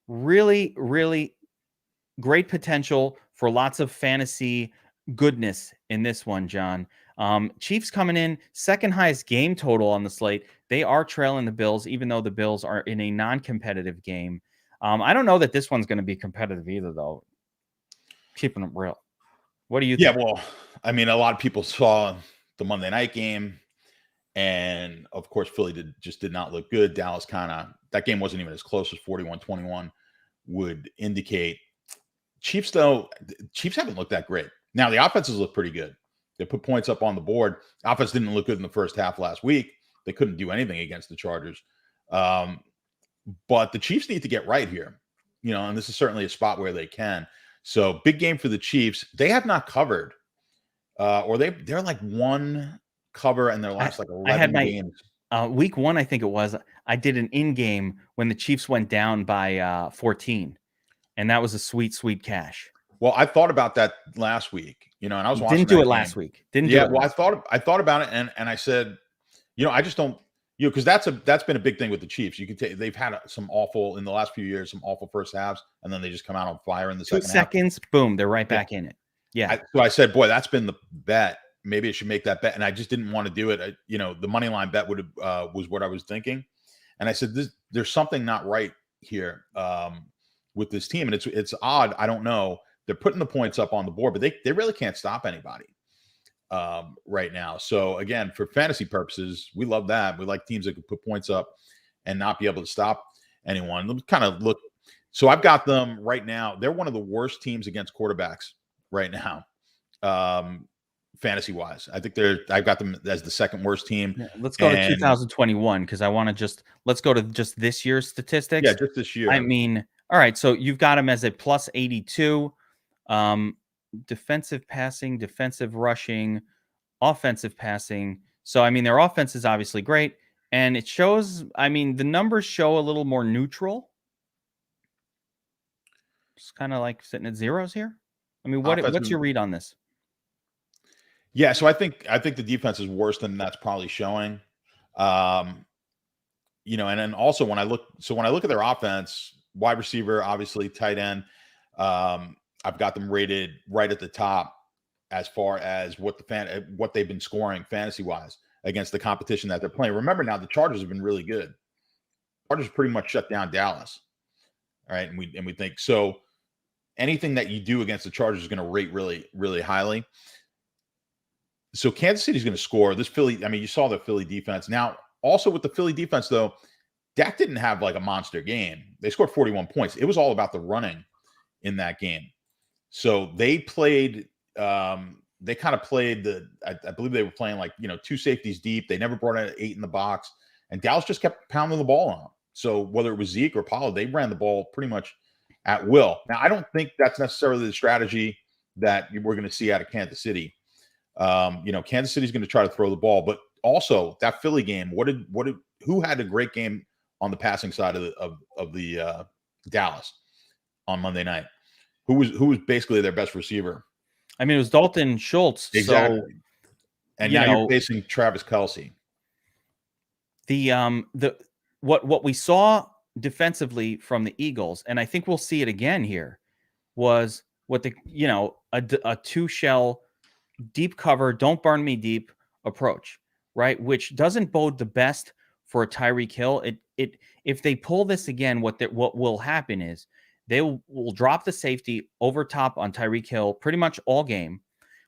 Really, really great potential for lots of fantasy goodness in this one, John. Chiefs coming in second highest game total on the slate. They are trailing the Bills, even though the Bills are in a non-competitive game. I don't know that this one's going to be competitive either, though. Keeping it real. What do you think? Yeah, well, I mean, a lot of people saw the Monday night game, and of course, Philly just did not look good. Dallas that game wasn't even as close as 41-21 would indicate. Chiefs haven't looked that great. Now, the offenses look pretty good. They put points up on the board. Offense didn't look good in the first half last week. They couldn't do anything against the Chargers. But the Chiefs need to get right here, and this is certainly a spot where they can. So big game for the Chiefs. They have not covered, or they're like one cover in their last 11 games. Week 1, I think it was. I did an in-game when the Chiefs went down by 14, and that was a sweet, sweet cash. Well, I thought about that last week, and I was watching. Didn't do it last week. Didn't do it. Well, I thought about it, and I said, I just don't, because that's been a big thing with the Chiefs. You can they've had some awful in the last few years, some awful first halves, and then they just come out on fire in the second 2 seconds, half. Boom, they're right back in it. Yeah. So I said, boy, that's been the bet. Maybe I should make that bet, and I just didn't want to do it. The money line bet was what I was thinking, and I said, there's something not right here with this team, and it's odd. I don't know. They're putting the points up on the board, but they really can't stop anybody right now. So again, for fantasy purposes, we love that. We like teams that can put points up and not be able to stop anyone. Let's kind of look. So I've got them right now. They're one of the worst teams against quarterbacks right now, fantasy wise. I've got them as the second worst team. Yeah, let's go to 2021 because I want to let's go to just this year's statistics. Yeah, just this year. I mean, all right. So you've got them as a plus 82. Defensive passing, defensive rushing, offensive passing. So, I mean, their offense is obviously great. And it shows, I mean, the numbers show a little more neutral. It's kind of like sitting at zeros here. I mean, what's your read on this? Yeah, so I think the defense is worse than that's probably showing. And then also when I look at their offense, wide receiver, obviously tight end, I've got them rated right at the top as far as what they've been scoring fantasy wise against the competition that they're playing. Remember now, the Chargers have been really good. Chargers pretty much shut down Dallas. All right, and we think so. Anything that you do against the Chargers is going to rate really, really highly. So Kansas City's going to score. This Philly, I mean, you saw the Philly defense. Now, also with the Philly defense, though, Dak didn't have like a monster game. They scored 41 points. It was all about the running in that game. So they played, they kind of played I believe they were playing like, 2 safeties deep. They never brought in 8 in the box. And Dallas just kept pounding the ball on them. So whether it was Zeke or Pollard, they ran the ball pretty much at will. Now, I don't think that's necessarily the strategy that we're going to see out of Kansas City. Kansas City's going to try to throw the ball, but also that Philly game, who had a great game on the passing side of the Dallas on Monday night? Who was basically their best receiver? I mean, it was Dalton Schultz. Exactly. So, and now you're facing Travis Kelce. What we saw defensively from the Eagles, and I think we'll see it again here, was a 2-shell deep cover, don't burn me deep approach, right? Which doesn't bode the best for a Tyreek Hill. If they pull this again, what will happen is they will drop the safety over top on Tyreek Hill pretty much all game,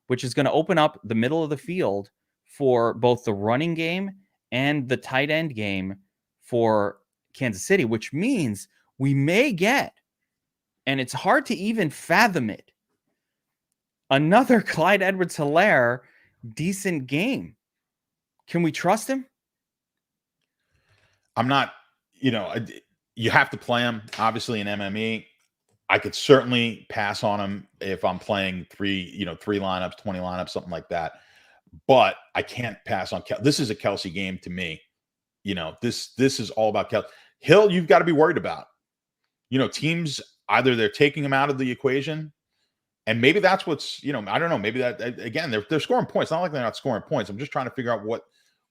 which is going to open up the middle of the field for both the running game and the tight end game for Kansas City, which means we may get, and it's hard to even fathom it, another Clyde Edwards-Helaire decent game. Can we trust him? I'm not, you have to play him, obviously, in MME. I could certainly pass on him if I'm playing 3 lineups, 20 lineups, something like that. But I can't pass on Kelce. This is a Kelce game to me. This is all about Kelce. Hill, you've got to be worried about. Teams, either they're taking him out of the equation, and maybe that's what's, I don't know. Maybe that, again, they're scoring points. It's not like they're not scoring points. I'm just trying to figure out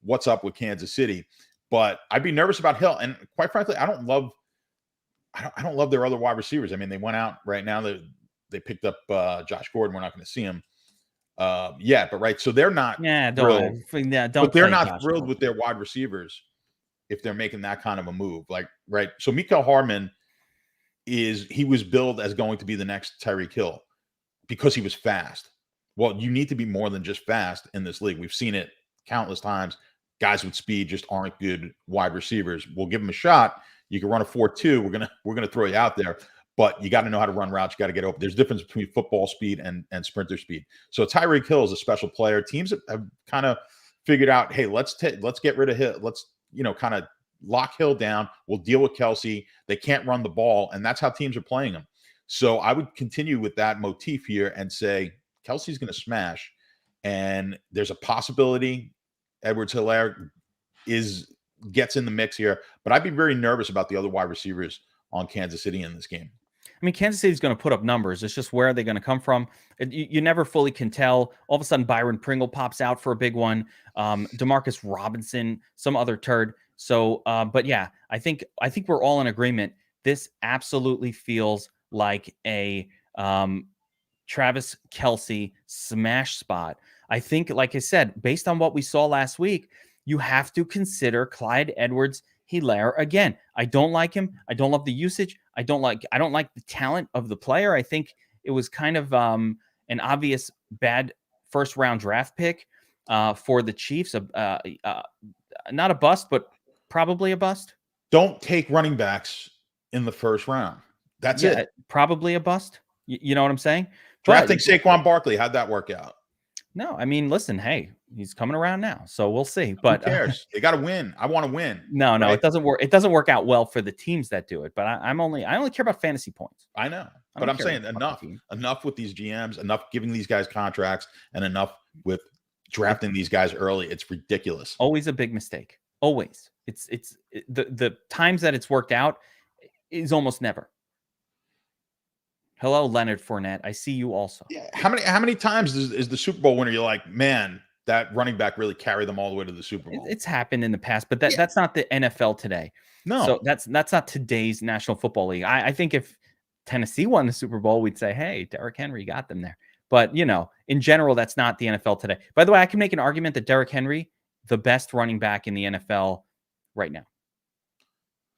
what's up with Kansas City. But I'd be nervous about Hill. And quite frankly, I don't love their other wide receivers. I mean, they went out right now. They picked up Josh Gordon. We're not going to see him yet, but right. So they're not thrilled. But they're not thrilled with their wide receivers if they're making that kind of a move. Like, right. So Mecole Hardman he was billed as going to be the next Tyreek Hill because he was fast. Well, you need to be more than just fast in this league. We've seen it countless times. Guys with speed just aren't good wide receivers. We'll give them a shot. You can run a 4.2. We're gonna throw you out there, but you got to know how to run routes. You got to get open. There's a difference between football speed and sprinter speed. So Tyreek Hill is a special player. Teams have kind of figured out, hey, let's get rid of Hill. Let's kind of lock Hill down. We'll deal with Kelsey. They can't run the ball, and that's how teams are playing him. So I would continue with that motif here and say Kelsey's going to smash, and there's a possibility Edwards-Helaire gets in the mix here, but I'd be very nervous about the other wide receivers on Kansas City in this game. I mean, Kansas City's going to put up numbers. It's just where are they going to come from? You never fully can tell. All of a sudden, Byron Pringle pops out for a big one. Demarcus Robinson, some other turd. So, but yeah, I think we're all in agreement. This absolutely feels like a Travis Kelce smash spot. I think, like I said, based on what we saw last week, you have to consider Clyde Edwards-Helaire again. I don't like him. I don't love the usage. I don't like the talent of the player. I think it was kind of an obvious bad first round draft pick for the Chiefs. Not a bust, but probably a bust. Don't take running backs in the first round. That's it. Probably a bust. You know what I'm saying? Drafting Saquon Barkley, how'd that work out? No, I mean, listen, hey, he's coming around now, so we'll see. But who cares? They got to win. I want to win. No, right? It doesn't work. It doesn't work out well for the teams that do it. But I only care about fantasy points. I know, but I'm saying enough with these GMs, enough giving these guys contracts, and enough with drafting these guys early. It's ridiculous. Always a big mistake. Always. It's the times that it's worked out is almost never. Hello, Leonard Fournette. I see you also. Yeah. How many times is the Super Bowl winner? You're like, man, that running back really carried them all the way to the Super Bowl. It's happened in the past, but that's not the NFL today. No, so that's not today's National Football League. I think if Tennessee won the Super Bowl, we'd say, hey, Derrick Henry got them there. But in general, that's not the NFL today. By the way, I can make an argument that Derrick Henry, the best running back in the NFL right now,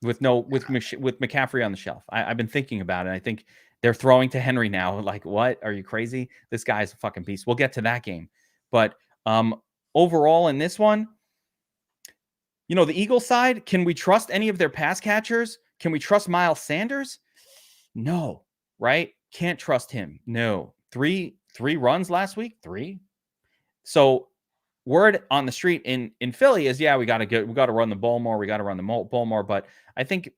with McCaffrey on the shelf. I've been thinking about it. I think they're throwing to Henry now. Like, what? Are you crazy? This guy's a fucking beast. We'll get to that game. But overall in this one, the Eagles side, can we trust any of their pass catchers? Can we trust Miles Sanders? No, right? Can't trust him. No. Three runs last week? 3. So word on the street in Philly is, we got to run the ball more. We got to run the ball more. But I think,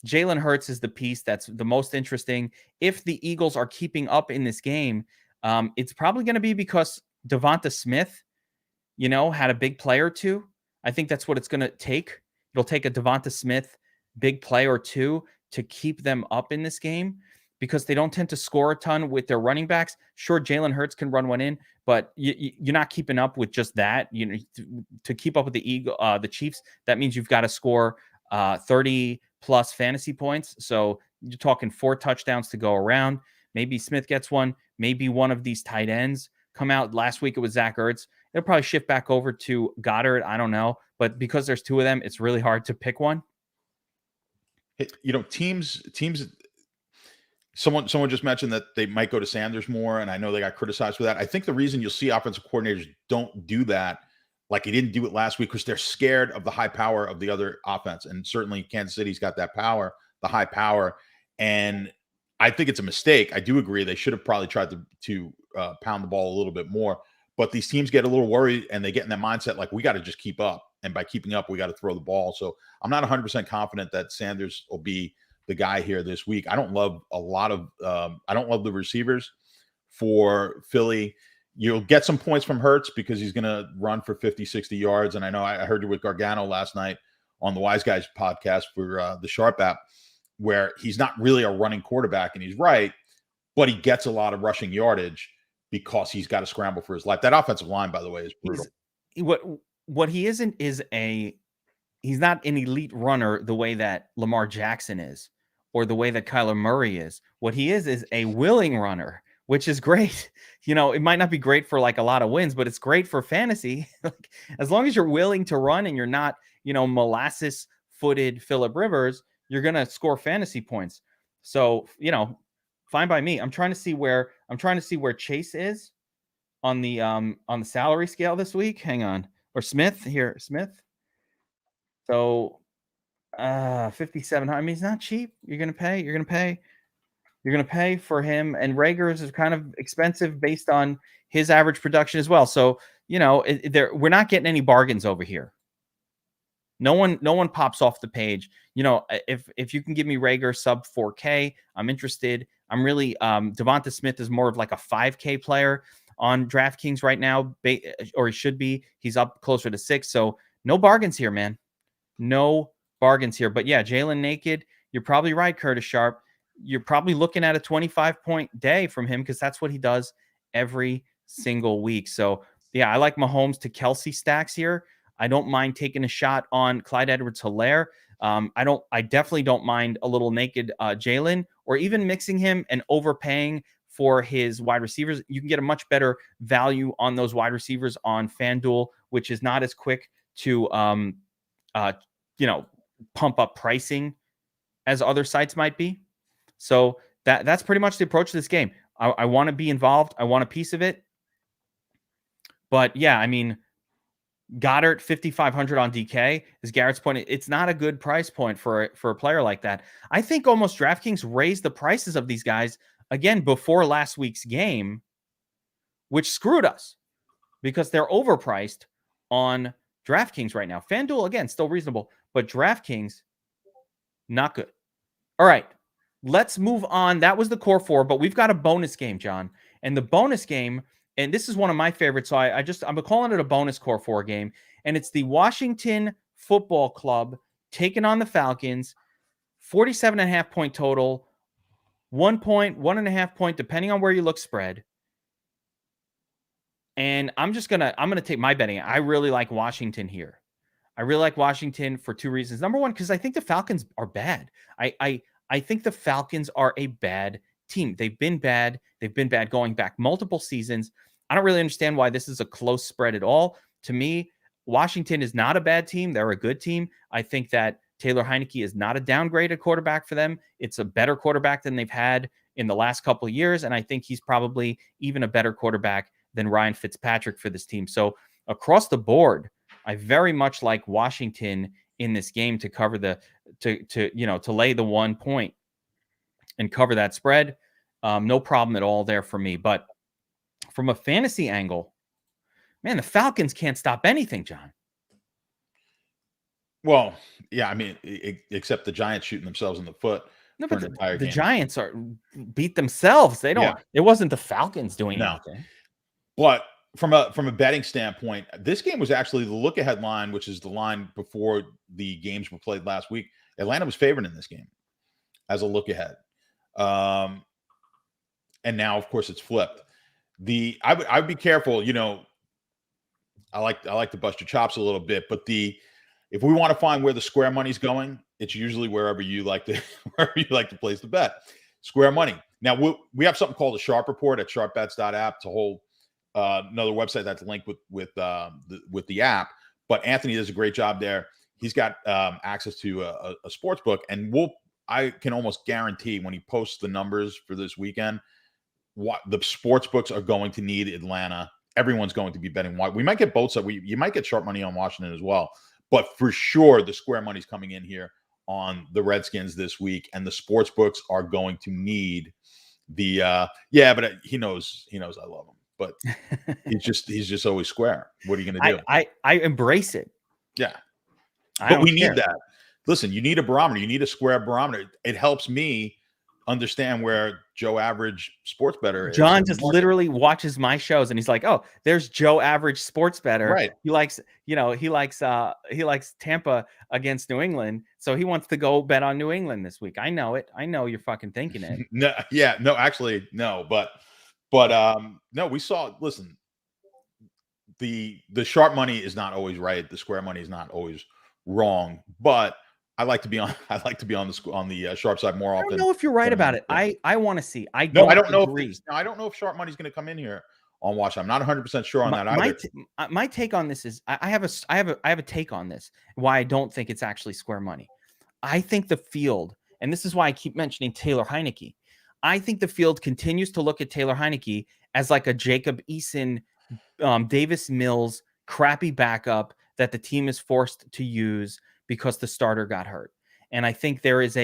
Jalen Hurts is the piece that's the most interesting. If the Eagles are keeping up in this game, it's probably going to be because Devonta Smith, had a big play or two. I think that's what it's going to take. It'll take a Devonta Smith big play or two to keep them up in this game because they don't tend to score a ton with their running backs. Sure, Jalen Hurts can run one in, but you're not keeping up with just that. To keep up with the Chiefs, that means you've got to score 30 plus fantasy points. So you're talking 4 touchdowns to go around. Maybe Smith gets one. Maybe one of these tight ends come out. Last week it was Zach Ertz. It'll probably shift back over to Goddard. I don't know. But because there's 2 of them, it's really hard to pick one. Teams. Someone just mentioned that they might go to Sanders more, and I know they got criticized for that. I think the reason you'll see offensive coordinators don't do that, like he didn't do it last week, because they're scared of the high power of the other offense. And certainly Kansas City's got that power, the high power. And I think it's a mistake. I do agree they should have probably tried to pound the ball a little bit more. But these teams get a little worried, and they get in that mindset like, we got to just keep up. And by keeping up, we got to throw the ball. So I'm not 100% confident that Sanders will be the guy here this week. I don't love I don't love the receivers for Philly. You'll get some points from Hurts because he's going to run for 50, 60 yards. And I know I heard you with Gargano last night on the Wise Guys podcast for the Sharp app, where he's not really a running quarterback, and he's right, but he gets a lot of rushing yardage because he's got to scramble for his life. That offensive line, by the way, is brutal. what he isn't is he's not an elite runner the way that Lamar Jackson is or the way that Kyler Murray is. What he is a willing runner, which is great. It might not be great for like a lot of wins, but it's great for fantasy. Like, as long as you're willing to run and you're not, molasses footed Phillip Rivers, you're going to score fantasy points. So, fine by me. I'm trying to see where Chase is on the salary scale this week. Hang on. Or Smith. So 5,700. I mean, he's not cheap. You're gonna pay for him, and Rager's is kind of expensive based on his average production as well. So we're not getting any bargains over here. No one pops off the page. If you can give me Rager sub 4K, I'm interested. I'm really Devonta Smith is more of like a 5K player on DraftKings right now, or he should be. He's up closer to 6. So no bargains here, man. No bargains here. But yeah, Jalen Naked, you're probably right, Curtis Sharp. You're probably looking at a 25-point day from him because that's what he does every single week. So yeah, I like Mahomes to Kelsey stacks here. I don't mind taking a shot on Clyde Edwards-Helaire. I definitely don't mind a little naked Jalen, or even mixing him and overpaying for his wide receivers. You can get a much better value on those wide receivers on FanDuel, which is not as quick to pump up pricing as other sites might be. So that's pretty much the approach to this game. I want to be involved. I want a piece of it. But yeah, I mean, Goddard 5,500 on DK is Garrett's point. It's not a good price point for a player like that. I think almost DraftKings raised the prices of these guys again before last week's game, which screwed us because they're overpriced on DraftKings right now. FanDuel, again, still reasonable, but DraftKings, not good. All right, let's move on. That was the core four, but we've got a bonus game, John. And the bonus game, and this is one of my favorites, so I'm calling it a bonus core four game, and it's the Washington Football Club taking on the Falcons, 47.5 point total, 1 point, 1.5 point, depending on where you look spread. And I'm gonna take my betting. I really like Washington here. I really like Washington for two reasons. Number one, because I think the Falcons are bad. I think the Falcons are a bad team. They've been bad. They've been bad going back multiple seasons. I don't really understand why this is a close spread at all. To me, Washington is not a bad team. They're a good team. I think that Taylor Heineke is not a downgraded quarterback for them. It's a better quarterback than they've had in the last couple of years. And I think he's probably even a better quarterback than Ryan Fitzpatrick for this team. So across the board, I very much like Washington in this game to cover to lay the 1 point and cover that spread. No problem at all there for me. But from a fantasy angle, man, the Falcons can't stop anything, John. Well, yeah, I mean, except the Giants shooting themselves in the foot. No, but the Giants beat themselves. They don't. Yeah. It wasn't the Falcons doing anything. But from a betting standpoint, this game was actually the look-ahead line, which is the line before the games were played last week. Atlanta was favored in this game as a look-ahead. And now, of course, it's flipped. I would be careful. I like to bust your chops a little bit, but if we want to find where the square money's going, it's usually wherever you like to place the bet. Square money. Now we have something called a Sharp Report at sharpbets.app. It's a whole another website that's linked with the app. But Anthony does a great job there. He's got access to a sports book, and I can almost guarantee when he posts the numbers for this weekend, what the sports books are going to need Atlanta. Everyone's going to be betting. We might get both sides. You might get sharp money on Washington as well. But for sure, the square money's coming in here on the Redskins this week, and the sports books are going to need the but he knows I love him, but he's just always square. What are you going to do? I embrace it. Yeah, but we need that. Listen, you need a barometer. You need a square barometer. It helps me understand where Joe Average sports bettor is. John just literally watches my shows and he's like, "Oh, there's Joe Average sports bettor." Right. He likes Tampa against New England, so he wants to go bet on New England this week. I know it. I know you're fucking thinking it. Actually, no. But no, we saw. Listen, the sharp money is not always right. The square money is not always wrong. But I like to be on the sharp side more I often. don't know if you're right about it. I want to see. I don't know agree. I don't know if sharp money is going to come in here on Watch. I'm not 100% sure on that either. My take on this is I have a take on this. Why I don't think it's actually square money. I think the field, and this is why I keep mentioning Taylor Heineke. I think the field continues to look at Taylor Heineke as like a Jacob Eason, Davis Mills crappy backup that the team is forced to use because the starter got hurt. And I think this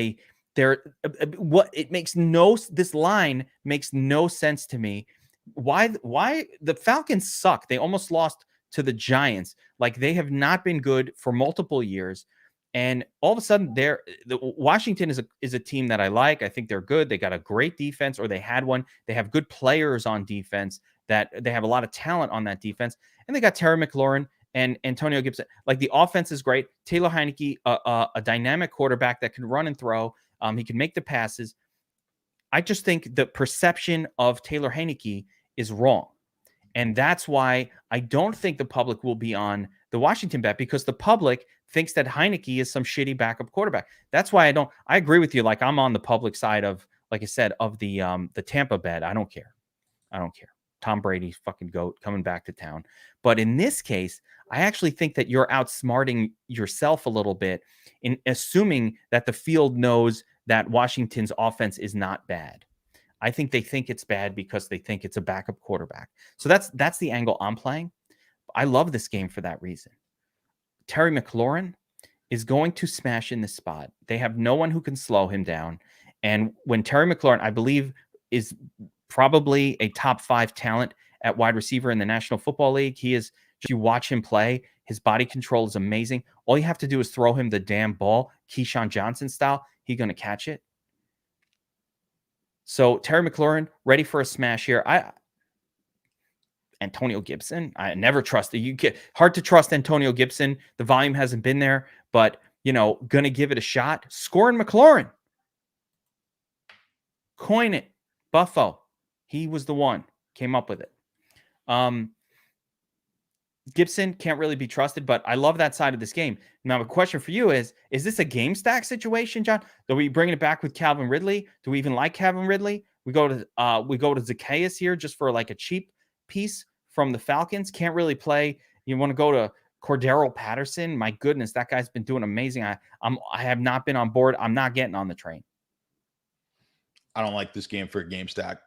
line makes no sense to me. Why the Falcons suck? They almost lost to the Giants. Like, they have not been good for multiple years. And all of a sudden, Washington is a team that I like. I think they're good. They got a great defense, or they had one. They have good players on defense. That they have a lot of talent on that defense, and they got Terry McLaurin and Antonio Gibson. Like, the offense is great. Taylor Heineke, a dynamic quarterback that can run and throw. He can make the passes. I just think the perception of Taylor Heineke is wrong. And that's why I don't think the public will be on the Washington bet, because the public thinks that Heineke is some shitty backup quarterback. That's why I agree with you. Like, I'm on the public side of, like I said, of the Tampa bet. I don't care. Tom Brady's fucking GOAT coming back to town. But in this case, I actually think that you're outsmarting yourself a little bit in assuming that the field knows that Washington's offense is not bad. I think they think it's bad because they think it's a backup quarterback. So that's the angle I'm playing. I love this game for that reason. Terry McLaurin is going to smash in this spot. They have no one who can slow him down. And when Terry McLaurin, I believe, is probably a top 5 talent at wide receiver in the National Football League. He is, if you watch him play, his body control is amazing. All you have to do is throw him the damn ball, Keyshawn Johnson style. He's going to catch it. So Terry McLaurin, ready for a smash here. Antonio Gibson, I never trusted. Hard to trust Antonio Gibson. The volume hasn't been there, but, going to give it a shot. Scoring McLaurin. Coin it. Buffo. He was the one. Came up with it. Gibson can't really be trusted, but I love that side of this game. Now, the question for you is this a game stack situation, John? Do we bring it back with Calvin Ridley? Do we even like Calvin Ridley? We go to Zacchaeus here just for like a cheap piece from the Falcons. Can't really play. You want to go to Cordero Patterson? My goodness, that guy's been doing amazing. I have not been on board. I'm not getting on the train. I don't like this game for a game stack.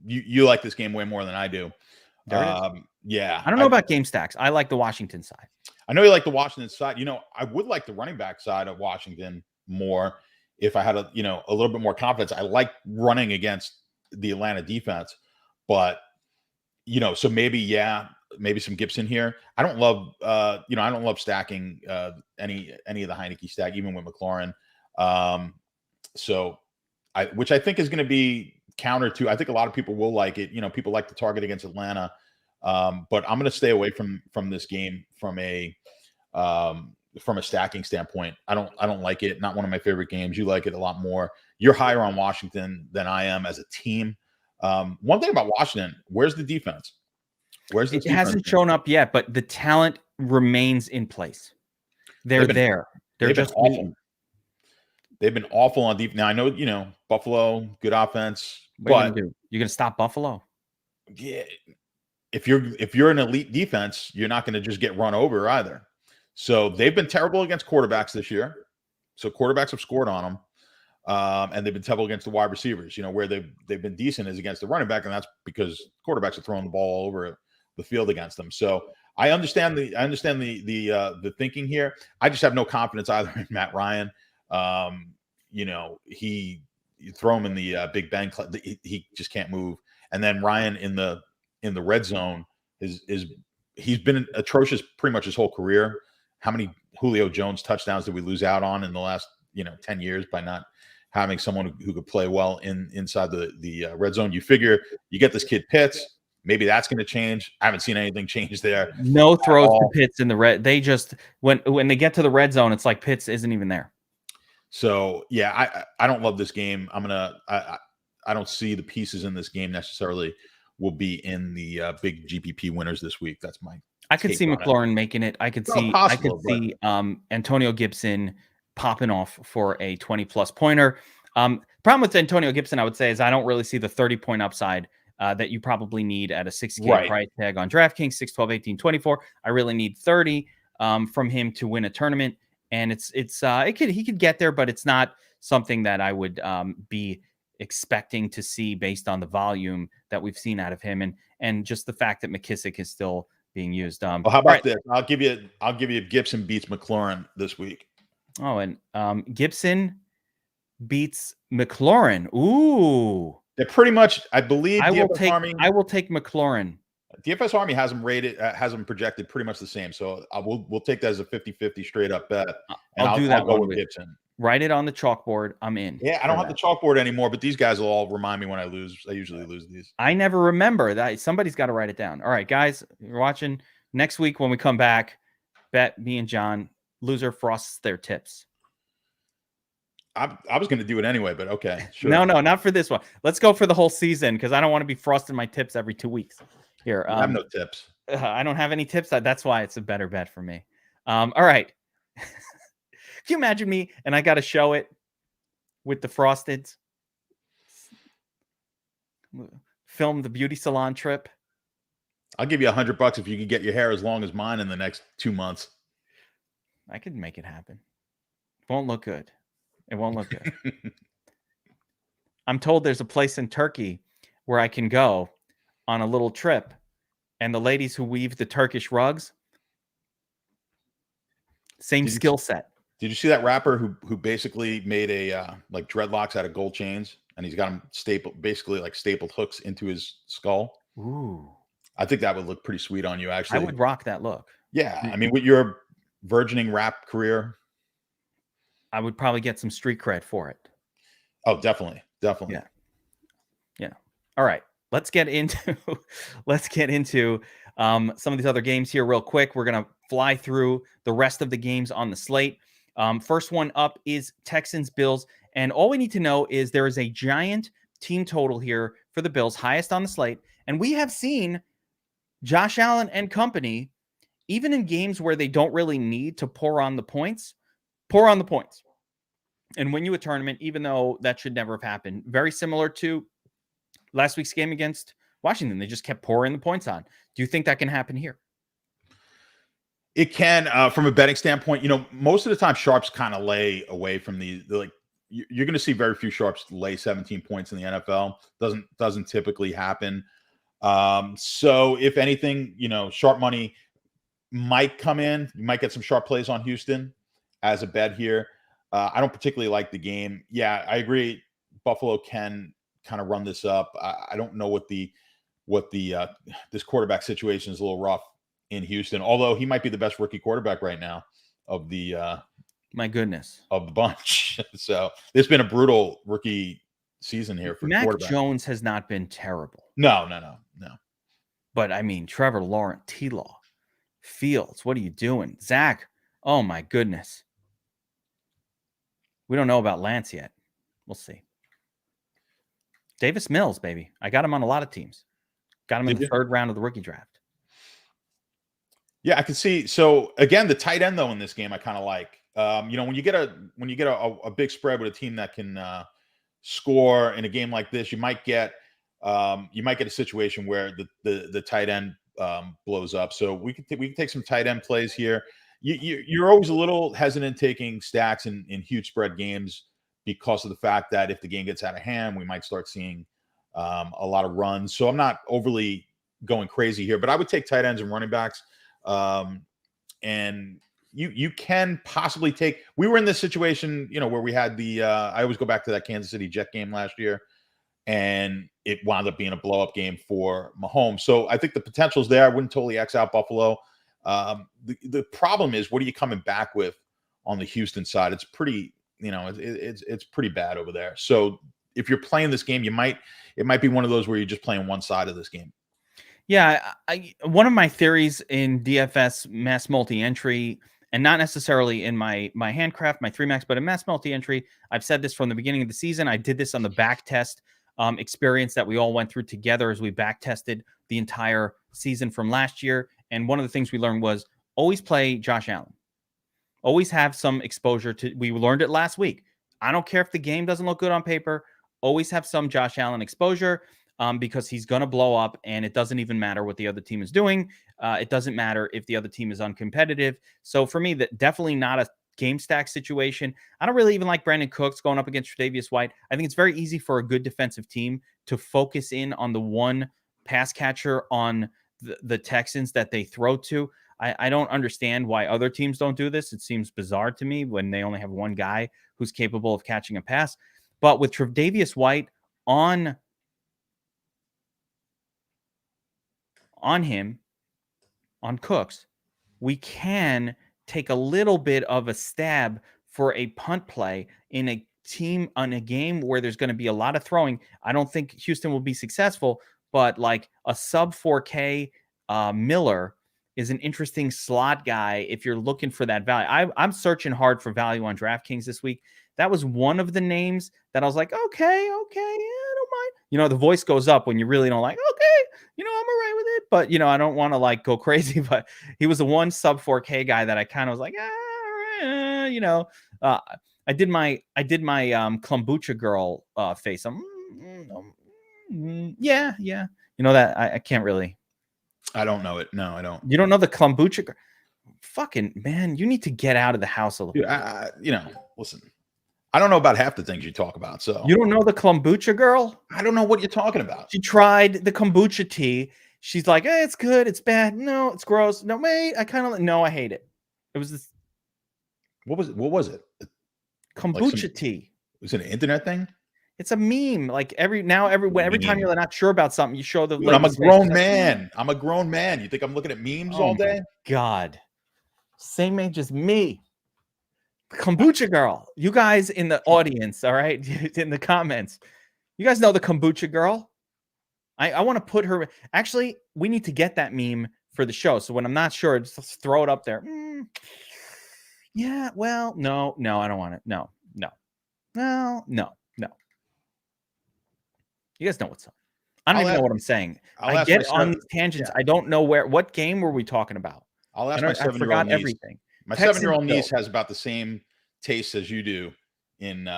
You like this game way more than I do. Yeah. I don't know about game stacks. I like the Washington side. I know you like the Washington side. I would like the running back side of Washington more if I had a little bit more confidence. I like running against the Atlanta defense, but so maybe some Gibson here. I don't love stacking any of the Heineke stack, even with McLaurin. Which I think is going to be counter to. I think a lot of people will like it. People like to target against Atlanta. But I'm going to stay away from this game from a stacking standpoint. I don't like it. Not one of my favorite games. You like it a lot more. You're higher on Washington than I am as a team. One thing about Washington, where's the defense? It hasn't shown up yet, but the talent remains in place. They're there. They're just awful. They've been awful on defense. Now I know, Buffalo, good offense. What are you gonna do? You're gonna stop Buffalo? Yeah. If you're an elite defense, you're not going to just get run over either. So they've been terrible against quarterbacks this year. So quarterbacks have scored on them, and they've been terrible against the wide receivers. Where they've been decent is against the running back, and that's because quarterbacks are throwing the ball all over the field against them. So I understand the thinking here. I just have no confidence either in Matt Ryan. You throw him in the Big Ben, he just can't move. And then Ryan in the red zone he's been atrocious pretty much his whole career. How many Julio Jones touchdowns did we lose out on in the last 10 years by not having someone who could play well inside the red zone? You figure you get this kid Pitts, maybe that's going to change. I haven't seen anything change there. No throws to Pitts in the red. They just when they get to the red zone, it's like Pitts isn't even there. So yeah, I don't love this game. I don't see the pieces in this game necessarily will be in the big GPP winners this week. That's my. I could see McLaurin making it. I could see. I could see Antonio Gibson popping off for a 20+ pointer. Problem with Antonio Gibson, I would say, is I don't really see the 30-point upside that you probably need at a 6K price tag on DraftKings, 6, 12, 18, 24. I really need 30 from him to win a tournament. And he could get there, but it's not something that I would be expecting to see based on the volume that we've seen out of him and just the fact that McKissick is still being used. Well, how about this? I'll give you Gibson beats McLaurin this week. Oh, and Gibson beats McLaurin. Ooh, they're pretty much. I believe I will take McLaurin. DFS Army has them rated, has them projected pretty much the same. So we'll take that as a 50-50 straight up bet. I'll do that. I'll go with Gibson. Write it on the chalkboard. I'm in. Yeah, I don't have the chalkboard anymore, but these guys will all remind me when I lose. I usually lose these. I never remember that. Somebody's got to write it down. All right, guys, you're watching. Next week when we come back, bet me and John. Loser frosts their tips. I was going to do it anyway, but okay. Sure. No, not for this one. Let's go for the whole season because I don't want to be frosting my tips every 2 weeks. Here, I have no tips. I don't have any tips. That's why it's a better bet for me. All right. Can you imagine me and I got to show it with the frosteds? Film the beauty salon trip. I'll give you $100 if you can get your hair as long as mine in the next 2 months. I could make it happen. Won't look good. It won't look good. I'm told there's a place in Turkey where I can go on a little trip, and the ladies who weave the Turkish rugs, same skill set. Did you see that rapper who basically made a like dreadlocks out of gold chains, and he's got them stapled hooks into his skull? Ooh, I think that would look pretty sweet on you. Actually, I would rock that look. Yeah, I mean, with your burgeoning rap career, I would probably get some street cred for it. Oh, definitely. Yeah. All right. Let's get into some of these other games here real quick. We're going to fly through the rest of the games on the slate. First one up is Texans-Bills. And all we need to know is there is a giant team total here for the Bills, highest on the slate. And we have seen Josh Allen and company, even in games where they don't really need to pour on the points. And win you a tournament, even though that should never have happened. Very similar to last week's game against Washington. They just kept pouring the points on. Do you think that can happen here? It can, from a betting standpoint. Most of the time, sharps kind of lay away from you're going to see very few sharps lay 17 points in the NFL. Doesn't typically happen. So if anything, sharp money might come in. You might get some sharp plays on Houston as a bet here. I don't particularly like the game. Yeah, I agree. Buffalo can kind of run this up. I don't know what this quarterback situation is a little rough in Houston, although he might be the best rookie quarterback right now of the my goodness of the bunch. So there's been a brutal rookie season here for Mac Jones has not been terrible. No. But I mean, Trevor Lawrence, T-Law, Fields, what are you doing? Zach, oh my goodness. We don't know about Lance yet. We'll see. Davis Mills, baby. I got him on a lot of teams. Got him in the third round of the rookie draft. Yeah, I can see. So again, the tight end though in this game, I kind of like. When you get a big spread with a team that can score in a game like this, you might get a situation where the tight end blows up. So we can take some tight end plays here. You're always a little hesitant taking stacks in huge spread games because of the fact that if the game gets out of hand, we might start seeing a lot of runs. So I'm not overly going crazy here, but I would take tight ends and running backs. And you can possibly take. We were in this situation, where we had I always go back to that Kansas City Jet game last year, and it wound up being a blow up game for Mahomes. So I think the potential is there. I wouldn't totally X out Buffalo. The problem is, what are you coming back with on the Houston side? It's pretty, it's pretty bad over there. So if you're playing this game, it might be one of those where you're just playing one side of this game. Yeah. One of my theories in DFS mass multi-entry, and not necessarily in my handcraft, my 3max, but in mass multi-entry, I've said this from the beginning of the season. I did this on the back test experience that we all went through together as we back tested the entire season from last year. And one of the things we learned was always play Josh Allen. Always have some exposure to, we learned it last week. I don't care if the game doesn't look good on paper. Always have some Josh Allen exposure because he's going to blow up, and it doesn't even matter what the other team is doing. It doesn't matter if the other team is uncompetitive. So for me, that definitely not a game stack situation. I don't really even like Brandon Cooks going up against Tre'Davious White. I think it's very easy for a good defensive team to focus in on the one pass catcher on the Texans that they throw to. I don't understand why other teams don't do this. It seems bizarre to me when they only have one guy who's capable of catching a pass. But with Tre'Davious White on him, on Cooks, we can take a little bit of a stab for a punt play in a team on a game where there's going to be a lot of throwing. I don't think Houston will be successful, but like a sub 4K Miller is an interesting slot guy if you're looking for that value. I'm searching hard for value on DraftKings this week. That was one of the names that I was like, okay, yeah, I don't mind. You know, the voice goes up when you really don't like, okay, you know, I'm all right with it. But, you know, I don't want to like go crazy. But he was the one sub 4K guy that I kind of was like, all right, you know. I did my kombucha girl face. Yeah. You know that I can't really. I don't know it. No, I don't. You don't know the kombucha girl? Fucking man, you need to get out of the house a little bit. You know, listen. I don't know about half the things you talk about. So you don't know the kombucha girl? I don't know what you're talking about. She tried the kombucha tea. She's like, it's good. It's bad. No, it's gross. No, wait. I hate it. It was this. What was it? Kombucha tea. Was it an internet thing? It's a meme. Like every time you're not sure about something, you show the. Dude, I'm a grown man. I'm a grown man. You think I'm looking at memes all day? God, same age as me. Kombucha girl. You guys in the audience, all right, in the comments, you guys know the kombucha girl. I want to put her. Actually, we need to get that meme for the show. So when I'm not sure, just throw it up there. Yeah. Well, no, I don't want it. No. You guys know what's up. I don't even know what I'm saying. I get on these tangents. Yeah. I don't know what game were we talking about? I'll ask my 7-year-old niece. Everything. My 7-year-old niece has about the same taste as you do in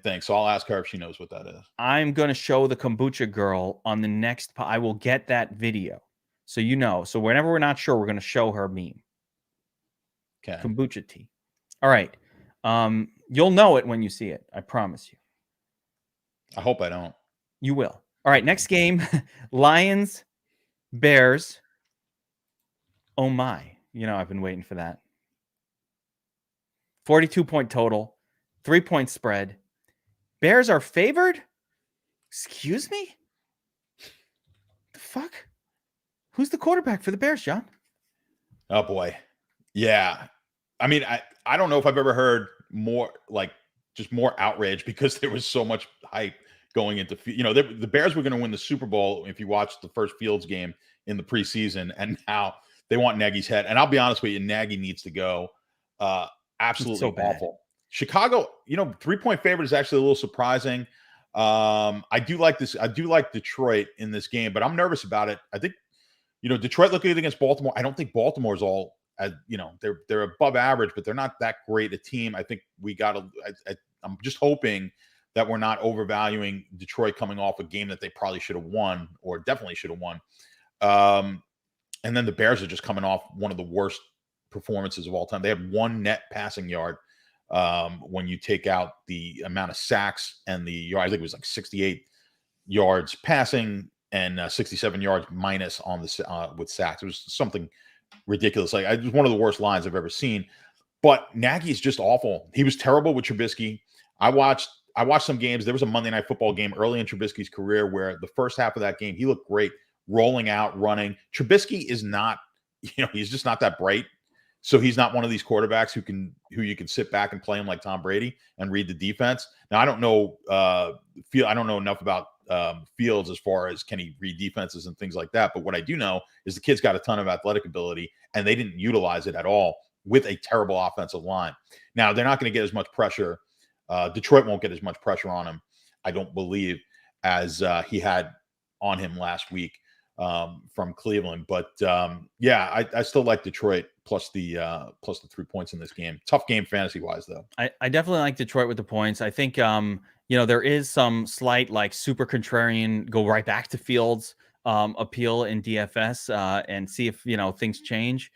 things. So I'll ask her if she knows what that is. I'm going to show the kombucha girl on the next. I will get that video. So you know. So whenever we're not sure, we're going to show her meme. Okay. Kombucha tea. All right. You'll know it when you see it. I promise you. I hope I don't. You will. All right. Next game. Lions, Bears. Oh my. You know, I've been waiting for that. 42-point total. 3-point spread. Bears are favored? Excuse me? The fuck? Who's the quarterback for the Bears, John? Oh, boy. Yeah. I mean, I don't know if I've ever heard more, like, just more outrage because there was so much hype going into, you know, the Bears were going to win the Super Bowl if you watched the first Fields game in the preseason, and now they want Nagy's head. And I'll be honest with you, Nagy needs to go. Absolutely so awful. Chicago, you know, 3-point favorite is actually a little surprising. I do like this. I do like Detroit in this game, but I'm nervous about it. I think, you know, Detroit looked good against Baltimore. I don't think Baltimore's all, you know, they're above average, but they're not that great a team. I think I'm just hoping that we're not overvaluing Detroit coming off a game that they probably should have won, or definitely should have won. And then the Bears are just coming off one of the worst performances of all time. They have 1 net passing yard when you take out the amount of sacks and the yard. I think it was like 68 yards passing and 67 yards minus on the with sacks. It was something ridiculous. Like, it was one of the worst lines I've ever seen. But Nagy is just awful. He was terrible with Trubisky. I watched some games. There was a Monday Night Football game early in Trubisky's career where the first half of that game, he looked great, rolling out, running. Trubisky is not, you know, he's just not that bright. So he's not one of these quarterbacks who you can sit back and play him like Tom Brady and read the defense. Now, I don't know enough about Fields as far as can he read defenses and things like that. But what I do know is the kid's got a ton of athletic ability, and they didn't utilize it at all with a terrible offensive line. Now, they're not going to get as much pressure. Detroit won't get as much pressure on him, I don't believe. as he had on him last week from Cleveland. But yeah, I still like Detroit plus the 3 points in this game. Tough game fantasy wise, though. I definitely like Detroit with the points. I think there is some slight like super contrarian go right back to Fields appeal in DFS and see if things change.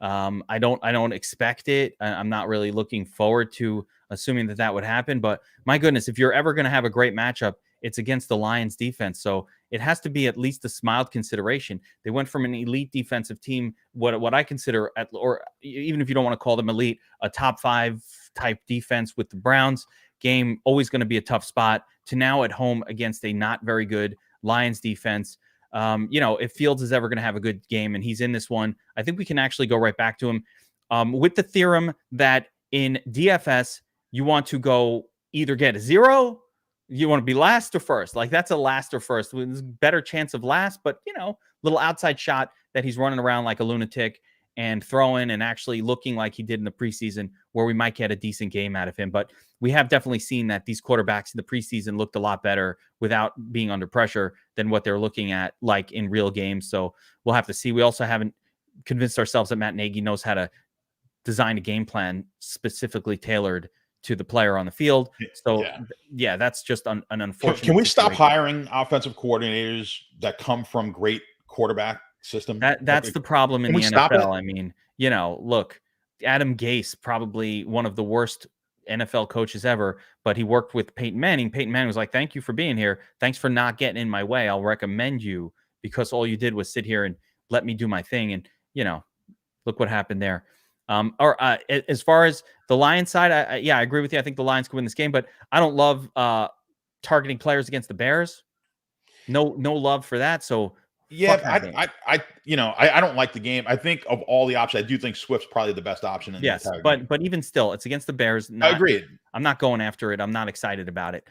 I don't expect it. I'm not really looking forward to assuming that would happen. But my goodness, if you're ever going to have a great matchup, it's against the Lions defense. So it has to be at least a mild consideration. They went from an elite defensive team, what I consider, or even if you don't want to call them elite, a top 5 type defense with the Browns. Game always going to be a tough spot, to now at home against a not very good Lions defense. If Fields is ever going to have a good game and he's in this one, I think we can actually go right back to him with the theorem that in DFS, you want to go either get a 0, you want to be last or first. Like that's a last or first. There's a better chance of last, but little outside shot that he's running around like a lunatic and throwing and actually looking like he did in the preseason, where we might get a decent game out of him. But we have definitely seen that these quarterbacks in the preseason looked a lot better without being under pressure than what they're looking at like in real games. So we'll have to see. We also haven't convinced ourselves that Matt Nagy knows how to design a game plan specifically tailored to the player on the field. So yeah, that's just an unfortunate. Can we stop hiring offensive coordinators that come from great quarterback systems? That's the problem in the NFL. I mean, look, Adam Gase, probably one of the worst NFL coaches ever, but he worked with Peyton Manning. Peyton Manning was like, "Thank you for being here. Thanks for not getting in my way. I'll recommend you because all you did was sit here and let me do my thing." And look what happened there. As far as the Lions side, I agree with you. I think the Lions can win this game, but I don't love targeting players against the Bears. No love for that. So yeah, I don't like the game. I think of all the options, I do think Swift's probably the best option. Yes, but even still, it's against the Bears. I agree. I'm not going after it. I'm not excited about it.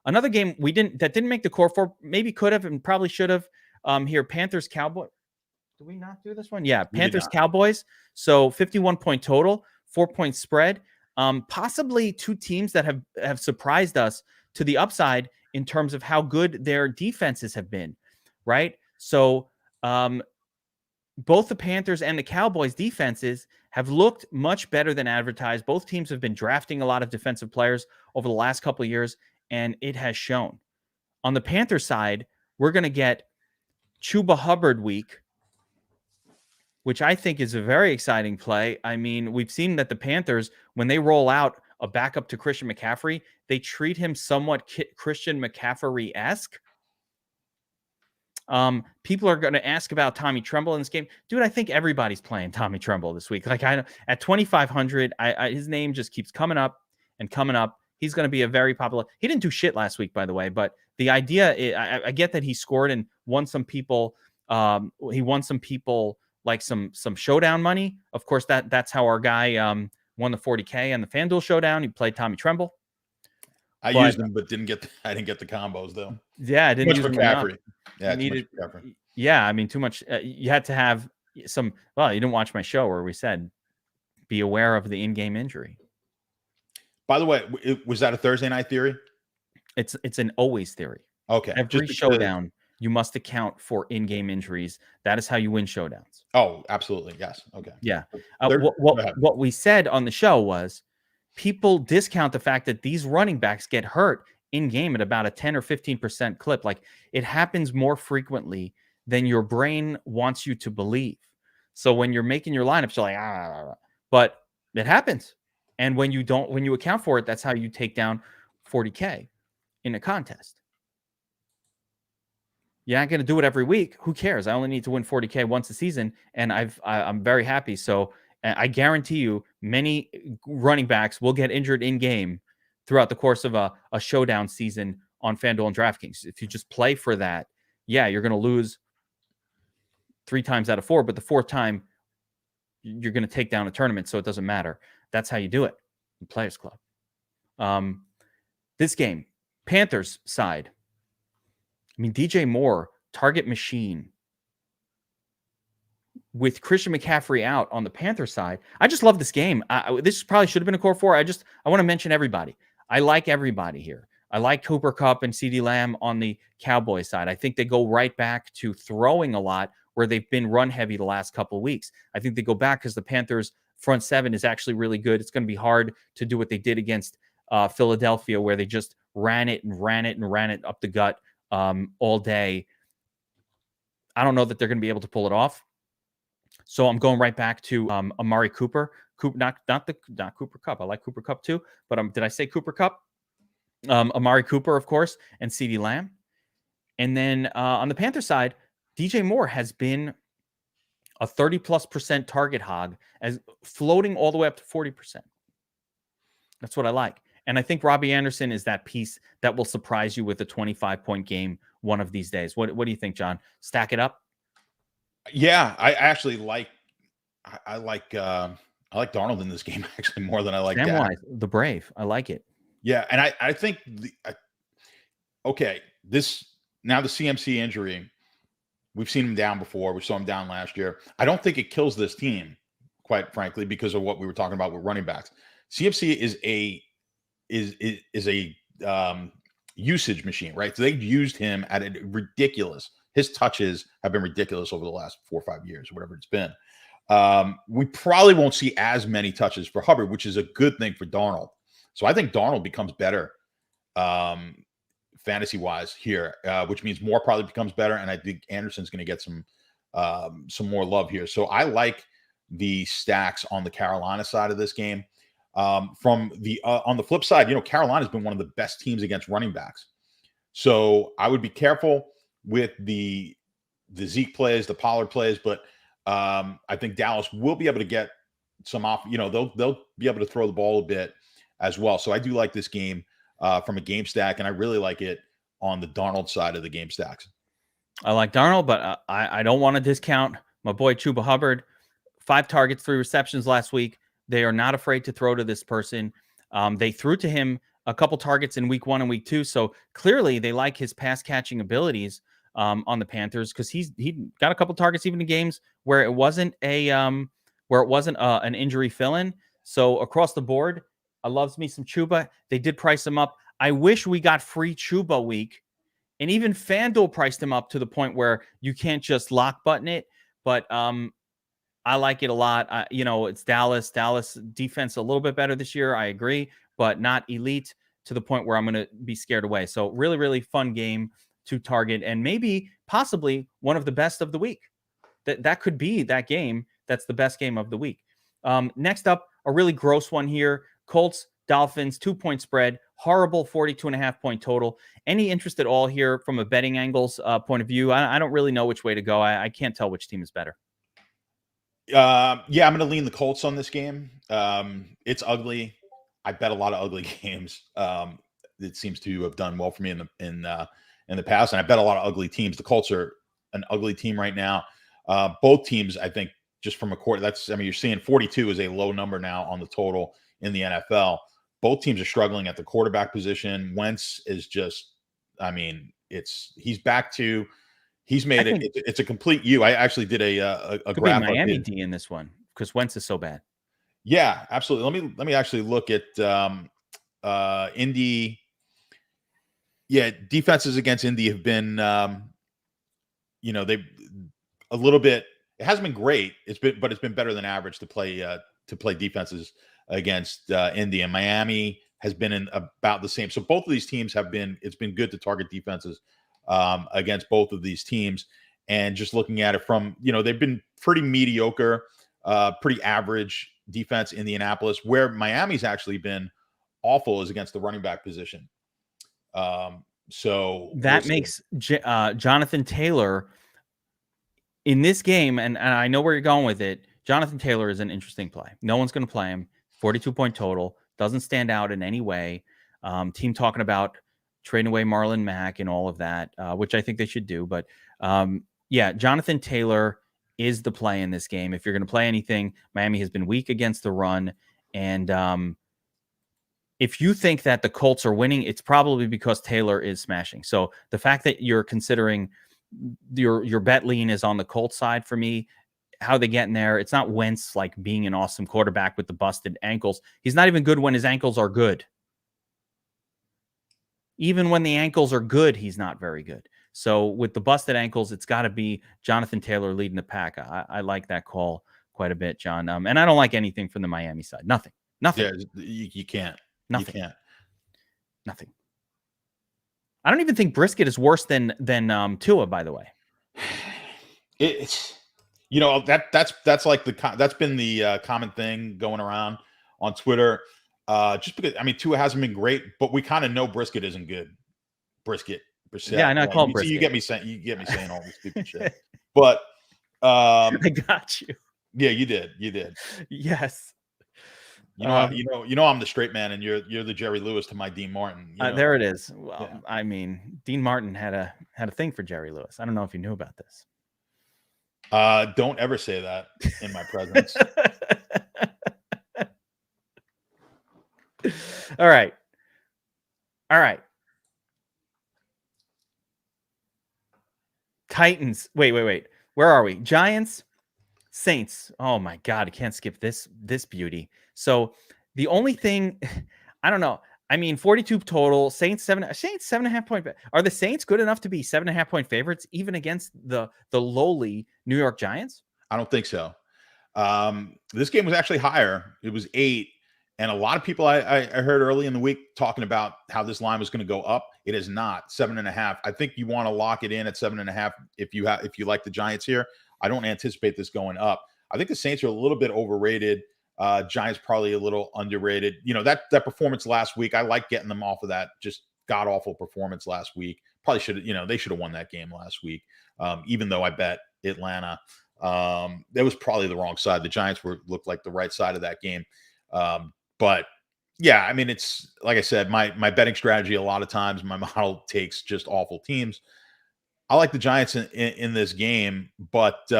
Another game that didn't make the core four, maybe could have and probably should have. Here, Panthers Cowboys. Did we not do this one? Yeah, Panthers Cowboys. So 51-point total, 4-point spread. Possibly two teams that have surprised us to the upside in terms of how good their defenses have been, right? So both the Panthers and the Cowboys defenses have looked much better than advertised. Both teams have been drafting a lot of defensive players over the last couple of years, and it has shown. On the Panthers side, we're going to get Chuba Hubbard week, which I think is a very exciting play. I mean, we've seen that the Panthers, when they roll out a backup to Christian McCaffrey, they treat him somewhat Christian McCaffrey-esque. People are going to ask about Tommy Tremble in this game. Dude, I think everybody's playing Tommy Tremble this week. Like at 2,500, his name just keeps coming up and coming up. He's going to be a very popular. He didn't do shit last week, by the way, but the idea is, I get that he scored and won some people. He won some people like some showdown money. Of course, that's how our guy won the 40K on the FanDuel showdown. He played Tommy Tremble. I used him, but I didn't get the combos though. Yeah, I didn't use McCaffrey. Yeah, yeah. I mean, too much. You had to have some. Well, you didn't watch my show where we said, be aware of the in-game injury. By the way, was that a Thursday night theory? It's an always theory. Okay. Every showdown, you must account for in-game injuries. That is how you win showdowns. Oh, absolutely. Yes. Okay. Yeah. What we said on the show was people discount the fact that these running backs get hurt in game at about a 10 or 15% clip. Like it happens more frequently than your brain wants you to believe. So when you're making your lineups, you're like, but it happens. And when you account for it, that's how you take down 40K in a contest. You're not going to do it every week. Who cares? I only need to win 40K once a season, and I'm very happy. So I guarantee you, many running backs will get injured in game throughout the course of a showdown season on FanDuel and DraftKings. If you just play for that, yeah, you're going to lose 3 times out of 4, but the 4th time you're going to take down a tournament, so it doesn't matter. That's how you do it in Players Club. This game, Panthers side. I mean, DJ Moore, target machine. With Christian McCaffrey out on the Panther side, I just love this game. This probably should have been a core 4. I want to mention everybody. I like everybody here. I like Cooper Kupp and CeeDee Lamb on the Cowboys side. I think they go right back to throwing a lot where they've been run heavy the last couple of weeks. I think they go back because the Panthers front seven is actually really good. It's going to be hard to do what they did against Philadelphia, where they just ran it up the gut all day. I don't know that they're going to be able to pull it off. So I'm going right back to Amari Cooper. Not Cooper Kupp. I like Cooper Kupp too, but did I say Cooper Kupp? Amari Cooper, of course, and CeeDee Lamb. And then on the Panther side, DJ Moore has been a 30+% target hog, as floating all the way up to 40%. That's what I like. And I think Robbie Anderson is that piece that will surprise you with a 25-point game one of these days. What do you think, John? Stack it up? Yeah, I actually like I like Darnold in this game actually more than I like Dak. The Brave. I like it. Yeah, and I think this now the CMC injury, we've seen him down before. We saw him down last year. I don't think it kills this team, quite frankly, because of what we were talking about with running backs. CMC is a usage machine, right? So they've used him at a ridiculous. His touches have been ridiculous over the last 4 or 5 years, whatever it's been. We probably won't see as many touches for Hubbard, which is a good thing for Darnold. So I think Darnold becomes better fantasy-wise here, which means Moore probably becomes better, and I think Anderson's going to get some more love here. So I like the stacks on the Carolina side of this game. From the on the flip side, Carolina's been one of the best teams against running backs. So I would be careful with the Zeke plays, the Pollard plays, but I think Dallas will be able to get some off. They'll be able to throw the ball a bit as well. So I do like this game from a game stack, and I really like it on the Darnold side of the game stacks. I like Darnold, but I don't want to discount my boy Chuba Hubbard. 5 targets, 3 receptions last week. They are not afraid to throw to this person. They threw to him a couple targets in week 1 and week 2. So clearly they like his pass catching abilities on the Panthers, because he got a couple targets even in games where it wasn't an injury fill-in. So across the board, I loves me some Chuba. They did price him up. I wish we got free Chuba week, and even FanDuel priced him up to the point where you can't just lock button it. But I like it a lot. It's Dallas. Dallas defense a little bit better this year, I agree, but not elite to the point where I'm going to be scared away. So really, really fun game to target, and maybe possibly one of the best of the week. That could be that game that's the best game of the week. Next up, a really gross one here. Colts, Dolphins, 2-point spread, horrible 42.5-point total. Any interest at all here from a betting angles point of view? I don't really know which way to go. I can't tell which team is better. I'm going to lean the Colts on this game. It's ugly. I bet a lot of ugly games. It seems to have done well for me in the past, and I bet a lot of ugly teams. The Colts are an ugly team right now. Both teams, I think, just from a quarter. You're seeing 42 is a low number now on the total in the NFL. Both teams are struggling at the quarterback position. Wentz is just, he's back to. He's made it. It's a complete U. I actually did a graph. Miami D in this one because Wentz is so bad. Yeah, absolutely. Let me actually look at Indy. Yeah, defenses against Indy have been, they a little bit. It hasn't been great. But it's been better than average to play defenses against Indy, and Miami has been in about the same. So both of these teams it's been good to target defenses against both of these teams. And just looking at it from, they've been pretty mediocre, pretty average defense in Indianapolis. Where Miami's actually been awful is against the running back position. So that makes Jonathan Taylor in this game, and I know where you're going with it. Jonathan Taylor is an interesting play. No one's going to play him. 42-point total. Doesn't stand out in any way. Team talking about trading away Marlon Mack and all of that, which I think they should do. But Jonathan Taylor is the play in this game. If you're going to play anything, Miami has been weak against the run. And if you think that the Colts are winning, it's probably because Taylor is smashing. So the fact that you're considering your bet lean is on the Colts side for me, how they get in there. It's not Wentz like being an awesome quarterback with the busted ankles. He's not even good when his ankles are good. Even when the ankles are good, he's not very good. So with the busted ankles, it's got to be Jonathan Taylor leading the pack. I like that call quite a bit, John. And I don't like anything from the Miami side. Nothing. Yeah, you can't. Nothing. You can't. Nothing. I don't even think Brisket is worse than Tua, by the way. It's that's like that's been the common thing going around on Twitter. Just because Tua hasn't been great, but we kind of know Brisket isn't good. Brisket. Yeah, I know. I call Brisket. You get me saying all this stupid shit. But I got you. Yeah, you did. Yes. I'm the straight man, and you're the Jerry Lewis to my Dean Martin. There it is. Well, yeah. I mean, Dean Martin had a thing for Jerry Lewis. I don't know if you knew about this. Don't ever say that in my presence. All right. Titans. Wait. Where are we? Giants, Saints. Oh my God, I can't skip this beauty. So the only thing, I don't know. 42 total. Saints 7.5 point. Are the Saints good enough to be 7.5 point favorites even against the lowly New York Giants? I don't think so. This game was actually higher. It was 8. And a lot of people I heard early in the week talking about how this line was going to go up. It is not 7.5. I think you want to lock it in at 7.5 if you like the Giants here. I don't anticipate this going up. I think the Saints are a little bit overrated. Giants probably a little underrated. That performance last week, I like getting them off of that just god awful performance last week. Probably should have, they should have won that game last week. Even though I bet Atlanta, that was probably the wrong side. The Giants looked like the right side of that game. But yeah, it's like I said, my betting strategy, a lot of times my model takes just awful teams. I like the Giants in this game, but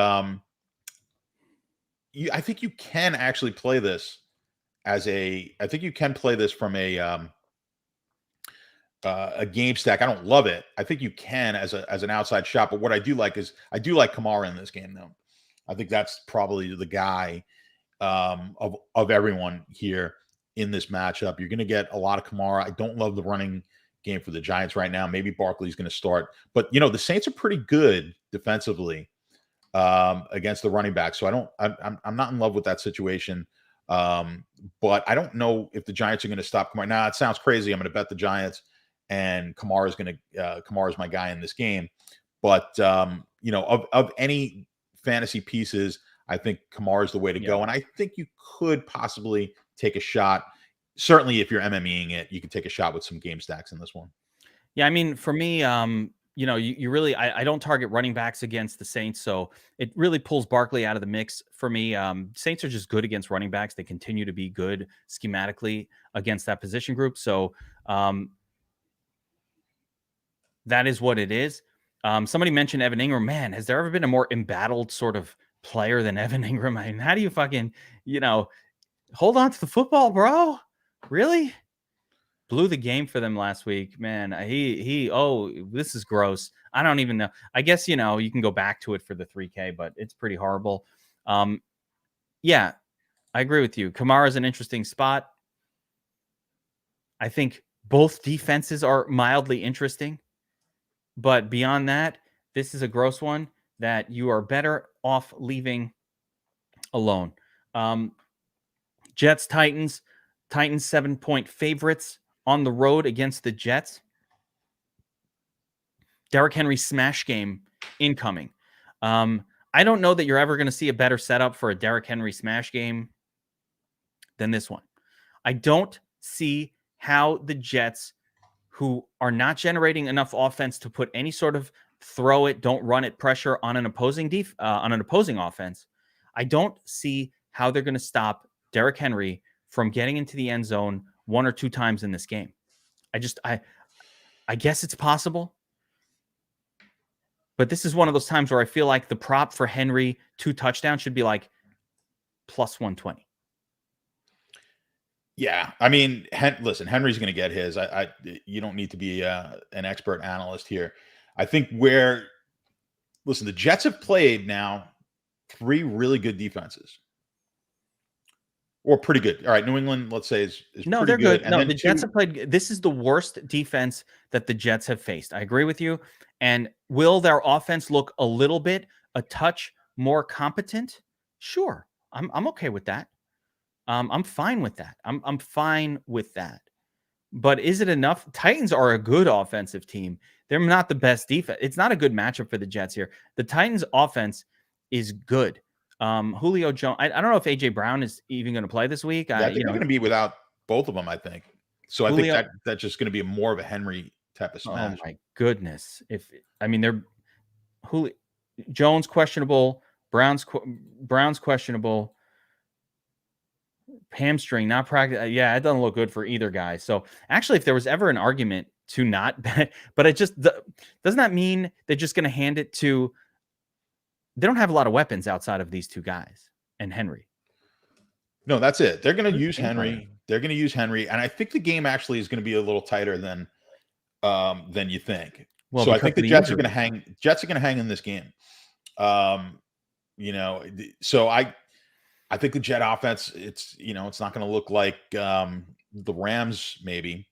I think you can actually play this I think you can play this from a game stack. I don't love it. I think you can as an outside shot, but what I do like is I do like Kamara in this game though. I think that's probably the guy of everyone here in this matchup. You're going to get a lot of Kamara. I don't love the running game for the Giants right now. Maybe Barkley's going to start, but the Saints are pretty good defensively against the running back. So I'm not in love with that situation. But I don't know if the Giants are going to stop Kamara. Now it sounds crazy. I'm going to bet the Giants, and Kamara's my guy in this game. But of any fantasy pieces, I think Kamara is the way to go. And I think you could possibly take a shot. Certainly, if you're MMEing it, you could take a shot with some game stacks in this one. Yeah, for me, you really, I don't target running backs against the Saints, so it really pulls Barkley out of the mix for me. Saints are just good against running backs. They continue to be good schematically against that position group. So that is what it is. Somebody mentioned Evan Ingram. Man, has there ever been a more embattled sort of player than Evan Ingram? How do you fucking, hold on to the football, bro? Really? Blew the game for them last week, man. This is gross. I don't even know. I guess, you can go back to it for the 3K, but it's pretty horrible. Yeah, I agree with you. Kamara's an interesting spot. I think both defenses are mildly interesting, but beyond that, this is a gross one that you are better off leaving alone. Jets, Titans 7-point favorites on the road against the Jets. Derrick Henry smash game incoming. I don't know that you're ever going to see a better setup for a Derrick Henry smash game than this one. I don't see how the Jets, who are not generating enough offense to put any sort of throw it, don't run it pressure on an opposing offense, I don't see how they're going to stop Derrick Henry from getting into the end zone one or two times in this game. I guess it's possible, but this is one of those times where I feel like the prop for Henry 2 touchdowns should be like plus 120. Yeah, listen, Henry's going to get his. You don't need to be an expert analyst here. I think the Jets have played now 3 really good defenses. or pretty good. All right, New England, let's say, is No, pretty they're good. And No, then the Jets have played. This is the worst defense that the Jets have faced. I agree with you. And will their offense look a touch more competent? Sure, I'm okay with that. I'm fine with that. I'm fine with that. But is it enough? Titans are a good offensive team. They're not the best defense. It's not a good matchup for the Jets here. The Titans offense is good. Julio Jones. I don't know if AJ Brown is even going to play this week. I think they're going to be without both of them, I think. So Julio, I think that's just going to be more of a Henry type of smash. Oh my goodness. They're Julio Jones questionable, Brown's questionable. Hamstring, not practice. Yeah, it doesn't look good for either guy. So actually, if there was ever an argument to not bet, but it just doesn't that mean they're just going to hand it to? They don't have a lot of weapons outside of these two guys and Henry. No, that's it. They're going to use Henry. They're going to use Henry, and I think the game actually is going to be a little tighter than you think. Well, so I think the Jets are going to hang. Jets are going to hang in this game. So I think the Jet offense, it's not going to look like the Rams maybe,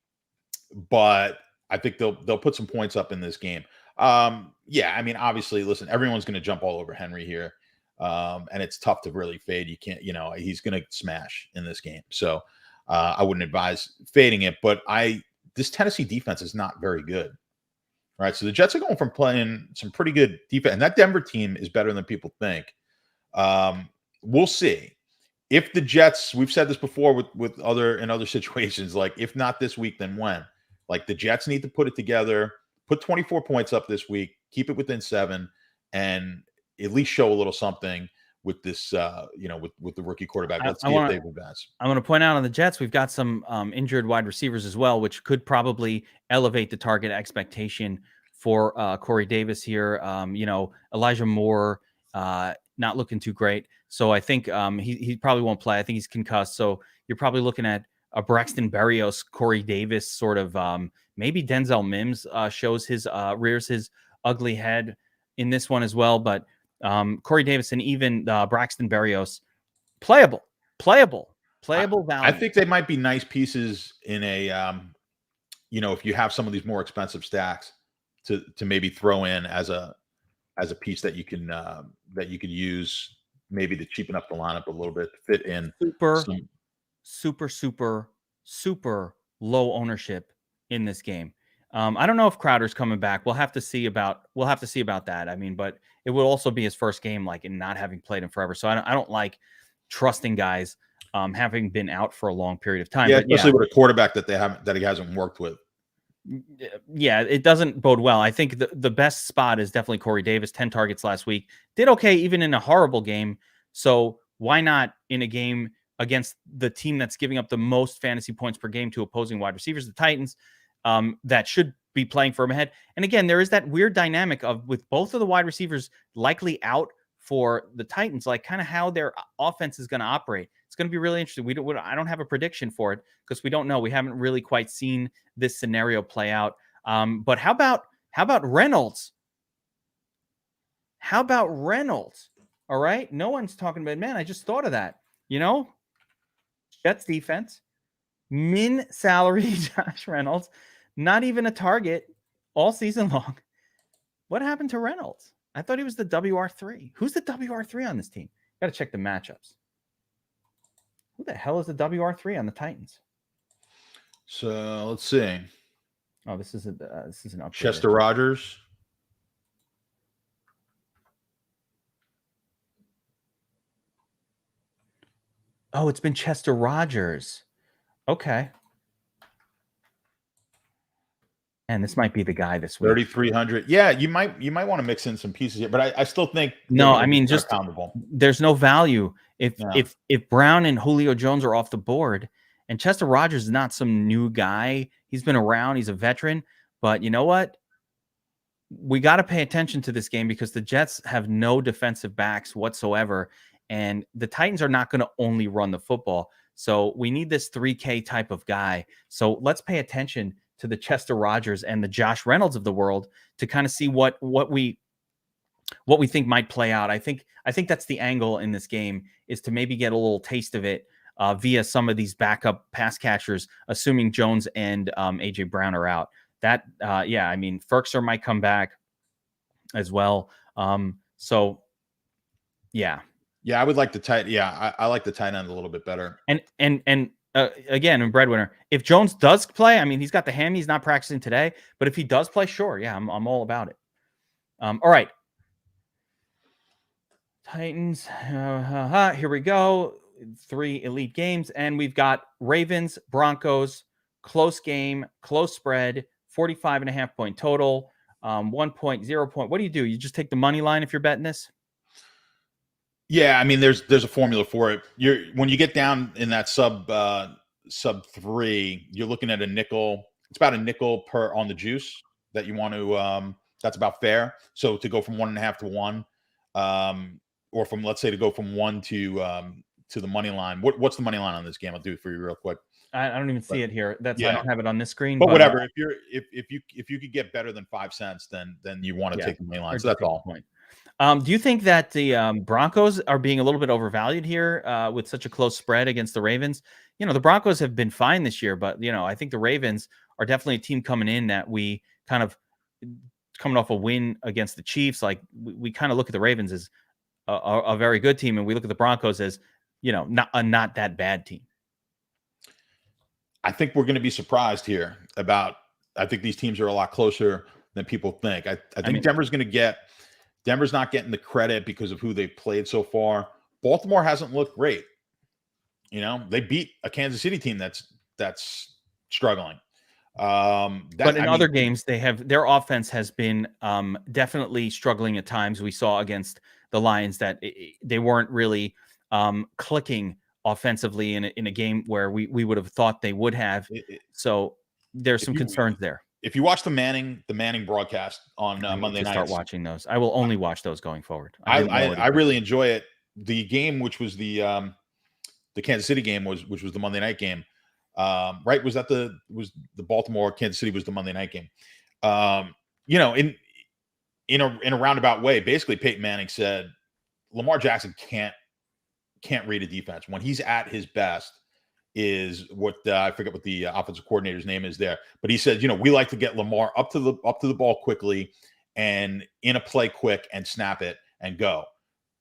but I think they'll put some points up in this game. Obviously, listen, everyone's going to jump all over Henry here, and it's tough to really fade. You can't, he's going to smash in this game. So I wouldn't advise fading it, but this Tennessee defense is not very good. All right, so the Jets are going from playing some pretty good defense, and that Denver team is better than people think. We'll see. If the Jets, we've said this before with other situations, like if not this week, then when? Like the Jets need to put it together, put 24 points up this week, keep it within 7, and at least show a little something with this, with the rookie quarterback. Let's see if they advance. I want to point out on the Jets, we've got some injured wide receivers as well, which could probably elevate the target expectation for Corey Davis here. Elijah Moore, not looking too great. So I think he probably won't play. I think he's concussed. So you're probably looking at a Braxton Berrios, Corey Davis sort of maybe Denzel Mims rears his ugly head in this one as well. But Corey Davis and even Braxton Berrios, playable value. I think they might be nice pieces in a, if you have some of these more expensive stacks to maybe throw in as a piece that you can could use maybe to cheapen up the lineup a little bit, to fit in super low ownership in this game. I don't know if Crowder's coming back. We'll have to see about that. But it will also be his first game, like in not having played him forever. So I don't like trusting guys having been out for a long period of time. Yeah, especially with a quarterback that he hasn't worked with. Yeah, it doesn't bode well. I think the best spot is definitely Corey Davis, 10 targets last week. Did okay even in a horrible game. So why not in a game against the team that's giving up the most fantasy points per game to opposing wide receivers, the Titans, that should be playing for him ahead. And again, there is that weird dynamic of with both of the wide receivers likely out for the Titans, like kind of how their offense is going to operate. It's going to be really interesting. I don't have a prediction for it because we don't know. We haven't really quite seen this scenario play out. But how about Reynolds? How about Reynolds? All right. No one's talking about, man, I just thought of that. Jets defense, min salary, Josh Reynolds, not even a target all season long. What happened to Reynolds? I thought he was the WR3. Who's the WR3 on this team? Got to check the matchups. Who the hell is the WR3 on the Titans? So let's see. Oh, this is an upgrade. Chester Rogers. Oh, it's been Chester Rogers. Okay. And this might be the guy this week. 3,300. Yeah, you might want to mix in some pieces here, but I still think just there's no value if Brown and Julio Jones are off the board, and Chester Rogers is not some new guy. He's been around. He's a veteran, but you know what? We got to pay attention to this game because the Jets have no defensive backs whatsoever, and the Titans are not going to only run the football. So we need this 3K type of guy. So let's pay attention to the Chester Rogers and the Josh Reynolds of the world to kind of see what we think might play out. I think that's the angle in this game, is to maybe get a little taste of it via some of these backup pass catchers, assuming Jones and AJ Brown are out. That, I mean, Ferkser might come back as well. Yeah, I would like the tight. Yeah, I like the tight end a little bit better. And again, in breadwinner, if Jones does play, I mean, he's got the hammy. He's not practicing today, but if he does play, sure, yeah, I'm all about it. All right, Titans. Here we go. 3 elite games, and we've got Ravens, Broncos, close game, close spread, 45.5 point total, 1.0 point. What do? You just take the money line if you're betting this? Yeah, I mean, there's a formula for it. When you get down in that sub 3, you're looking at a nickel. It's about a nickel per on the juice that you want to. That's about fair. So to go from 1.5 to 1, or from, let's say, to go from 1 to the money line. What's the money line on this game? I'll do it for you real quick. I don't even see it here. I don't have it on this screen. But whatever. If you could get better than 5 cents, then you want to take the money line. So that's all. Point. Do you think that the Broncos are being a little bit overvalued here with such a close spread against the Ravens? You know, the Broncos have been fine this year, but, you know, I think the Ravens are definitely a team coming in that we kind of coming off a win against the Chiefs. Like we kind of look at the Ravens as a very good team, and we look at the Broncos as, you know, not that bad team. I think we're going to be surprised here I think these teams are a lot closer than people think. I think Denver's not getting the credit because of who they've played so far. Baltimore hasn't looked great. You know, they beat a Kansas City team that's struggling. But in other games, their offense has been definitely struggling at times. We saw against the Lions that they weren't really clicking offensively in a game where we would have thought they would have. So there's some concerns there. If you watch the Manning broadcast on Monday night, start watching those. I will only watch those going forward. I really enjoy it. The game, which was the Kansas City game, which was the Monday night game, right? Was the Baltimore Kansas City was the Monday night game? You know, in a roundabout way, basically Peyton Manning said Lamar Jackson can't read a defense. When he's at his best is what I forget what the offensive coordinator's name is there, but he said, you know, we like to get Lamar up to the ball quickly and in a play quick and snap it and go.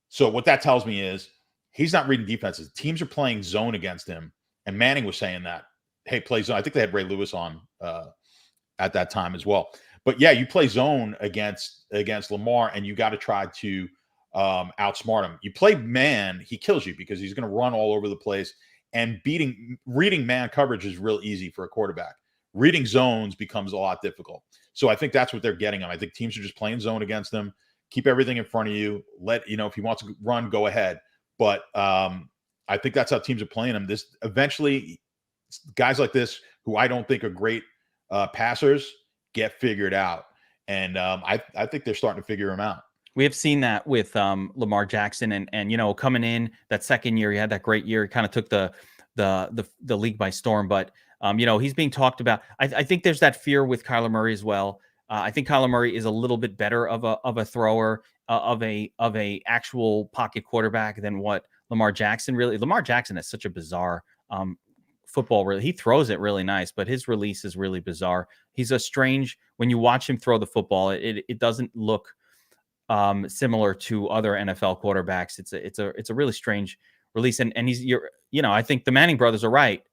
So what that tells me is he's not reading defenses. Teams are playing zone against him, and Manning was saying that, hey, play zone. I think they had Ray Lewis on at that time as well. But yeah, you play zone against Lamar, and you got to try to outsmart him. You play man, he kills you because he's going to run all over the place. And reading man coverage is real easy for a quarterback. Reading zones becomes a lot difficult. So I think that's what they're getting him. I think teams are just playing zone against him. Keep everything in front of you. If he wants to run, go ahead. But I think that's how teams are playing him. This eventually, guys like this who I don't think are great passers get figured out, and I think they're starting to figure him out. We have seen that with Lamar Jackson, and you know, coming in that second year, he had that great year. He kind of took the league by storm. But you know, he's being talked about. I think there's that fear with Kyler Murray as well. I think Kyler Murray is a little bit better of a thrower, of a actual pocket quarterback than what Lamar Jackson really. Lamar Jackson is such a bizarre football. Really, he throws it really nice, but his release is really bizarre. He's a strange. When you watch him throw the football, it doesn't look similar to other NFL quarterbacks. It's a really strange release. And I think the Manning brothers are right.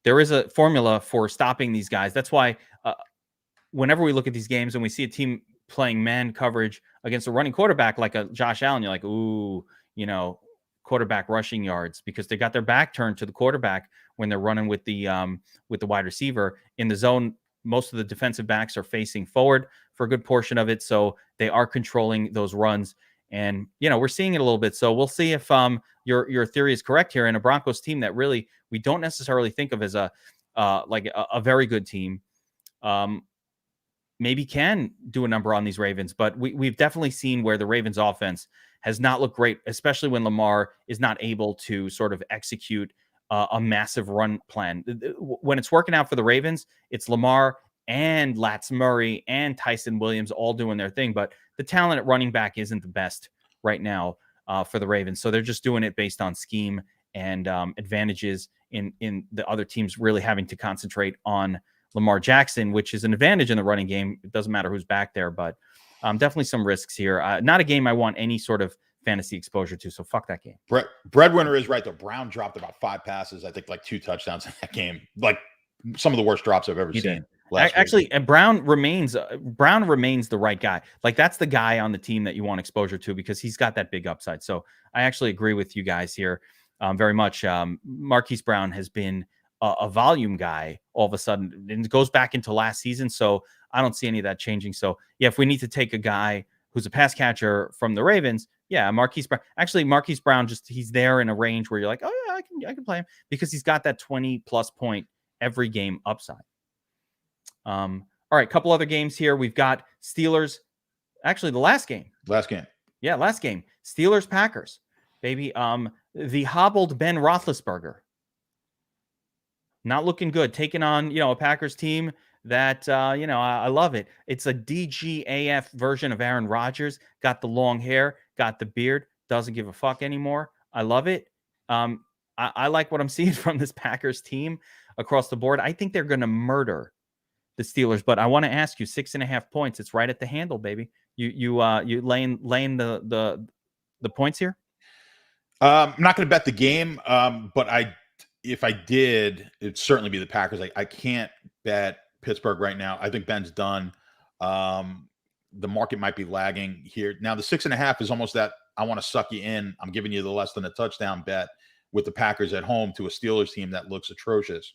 There is a formula for stopping these guys. That's why whenever we look at these games and we see a team playing man coverage against a running quarterback like a Josh Allen, you're like, ooh, you know, quarterback rushing yards, because they got their back turned to the quarterback when they're running with the wide receiver in the zone. Most of the defensive backs are facing forward for a good portion of it, so they are controlling those runs. And you know, we're seeing it a little bit. So we'll see if your theory is correct here. In a Broncos team that really we don't necessarily think of as a very good team, maybe can do a number on these Ravens. But we've definitely seen where the Ravens offense has not looked great, especially when Lamar is not able to sort of execute a massive run plan. When it's working out for the Ravens, it's Lamar and Lats Murray and Tyson Williams all doing their thing, but the talent at running back isn't the best right now for the Ravens. So they're just doing it based on scheme and advantages in the other teams really having to concentrate on Lamar Jackson, which is an advantage in the running game. It doesn't matter who's back there, but definitely some risks here. Not a game I want any sort of fantasy exposure to, so fuck that game. Breadwinner is right, though. Brown dropped about 5 passes, I think like 2 touchdowns in that game. Like some of the worst drops I've ever seen. Actually, and Brown remains the right guy. Like that's the guy on the team that you want exposure to because he's got that big upside. So I actually agree with you guys here very much. Marquise Brown has been a volume guy all of a sudden, and it goes back into last season. So I don't see any of that changing. So yeah, if we need to take a guy who's a pass catcher from the Ravens, yeah, Marquise Brown. Actually, Marquise Brown he's there in a range where you're like, oh yeah, I can play him because he's got that 20+ point every game upside. All right, couple other games here. We've got Steelers. Actually, the last game. Yeah, last game. Steelers Packers, baby. The hobbled Ben Roethlisberger. Not looking good. Taking on, a Packers team that, I love it. It's a DGAF version of Aaron Rodgers. Got the long hair, got the beard, doesn't give a fuck anymore. I love it. I like what I'm seeing from this Packers team across the board. I think they're going to murder the Steelers, but I want to ask you, 6.5 points. It's right at the handle, baby. You laying the points here? I'm not going to bet the game, but if I did, it'd certainly be the Packers. I can't bet Pittsburgh right now. I think Ben's done. The market might be lagging here. Now the 6.5 is almost that I want to suck you in. I'm giving you the less than a touchdown bet with the Packers at home to a Steelers team that looks atrocious.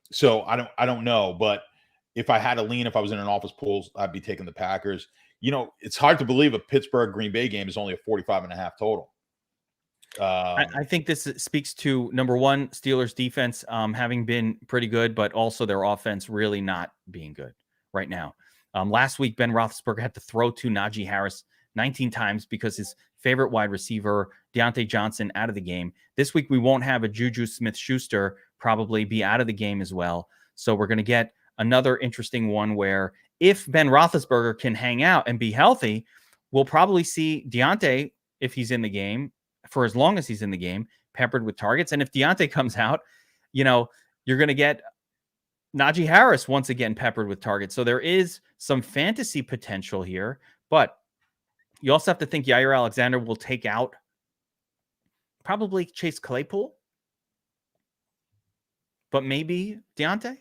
So I don't know, but if I had a lean, if I was in an office pool, I'd be taking the Packers. It's hard to believe a Pittsburgh Green Bay game is only a 45.5 total. I think this speaks to, number one, Steelers defense having been pretty good, but also their offense really not being good right now. Last week, Ben Roethlisberger had to throw to Najee Harris 19 times because his favorite wide receiver, Deontay Johnson, out of the game. This week, we won't have a Juju Smith-Schuster probably be out of the game as well. So we're going to get another interesting one where if Ben Roethlisberger can hang out and be healthy, we'll probably see Deontay, if he's in the game, for as long as he's in the game, peppered with targets. And if Deontay comes out, you're going to get Najee Harris once again peppered with targets. So there is some fantasy potential here, but you also have to think Jair Alexander will take out probably Chase Claypool, but maybe Deontay.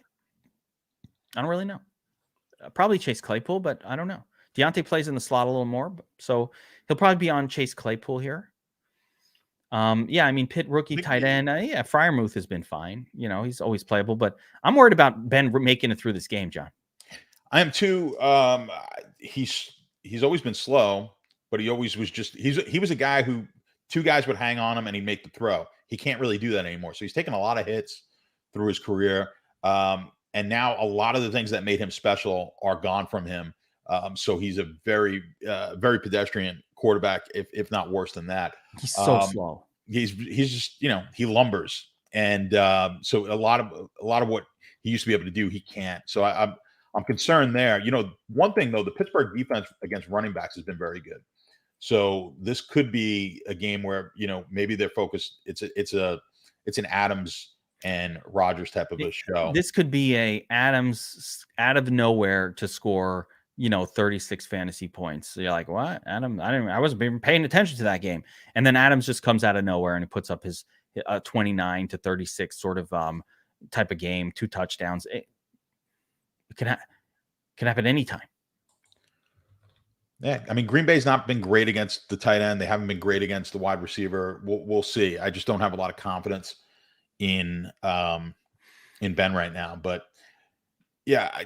I don't really know. Probably Chase Claypool, but I don't know. Deontay plays in the slot a little more, so he'll probably be on Chase Claypool here. Pitt rookie tight end. Freiermuth has been fine. He's always playable, but I'm worried about Ben making it through this game, John. I am too. He's always been slow, but he always was he was a guy who 2 guys would hang on him and he'd make the throw. He can't really do that anymore. So he's taken a lot of hits through his career. And now a lot of the things that made him special are gone from him. So he's a very, very pedestrian quarterback, if not worse than that. He's so slow. He's just, he lumbers. And so a lot of what he used to be able to do, he can't. So I'm concerned there. One thing though, the Pittsburgh defense against running backs has been very good. So this could be a game where, maybe they're focused. It's an Adams and Rodgers type of a show. This could be a Adams out of nowhere to score, 36 fantasy points. So you're like, what? I wasn't even paying attention to that game. And then Adams just comes out of nowhere and he puts up his 29 to 36 sort of type of game, 2 touchdowns. It can happen anytime. Yeah, Green Bay's not been great against the tight end. They haven't been great against the wide receiver. We'll see. I just don't have a lot of confidence in Ben right now. But yeah,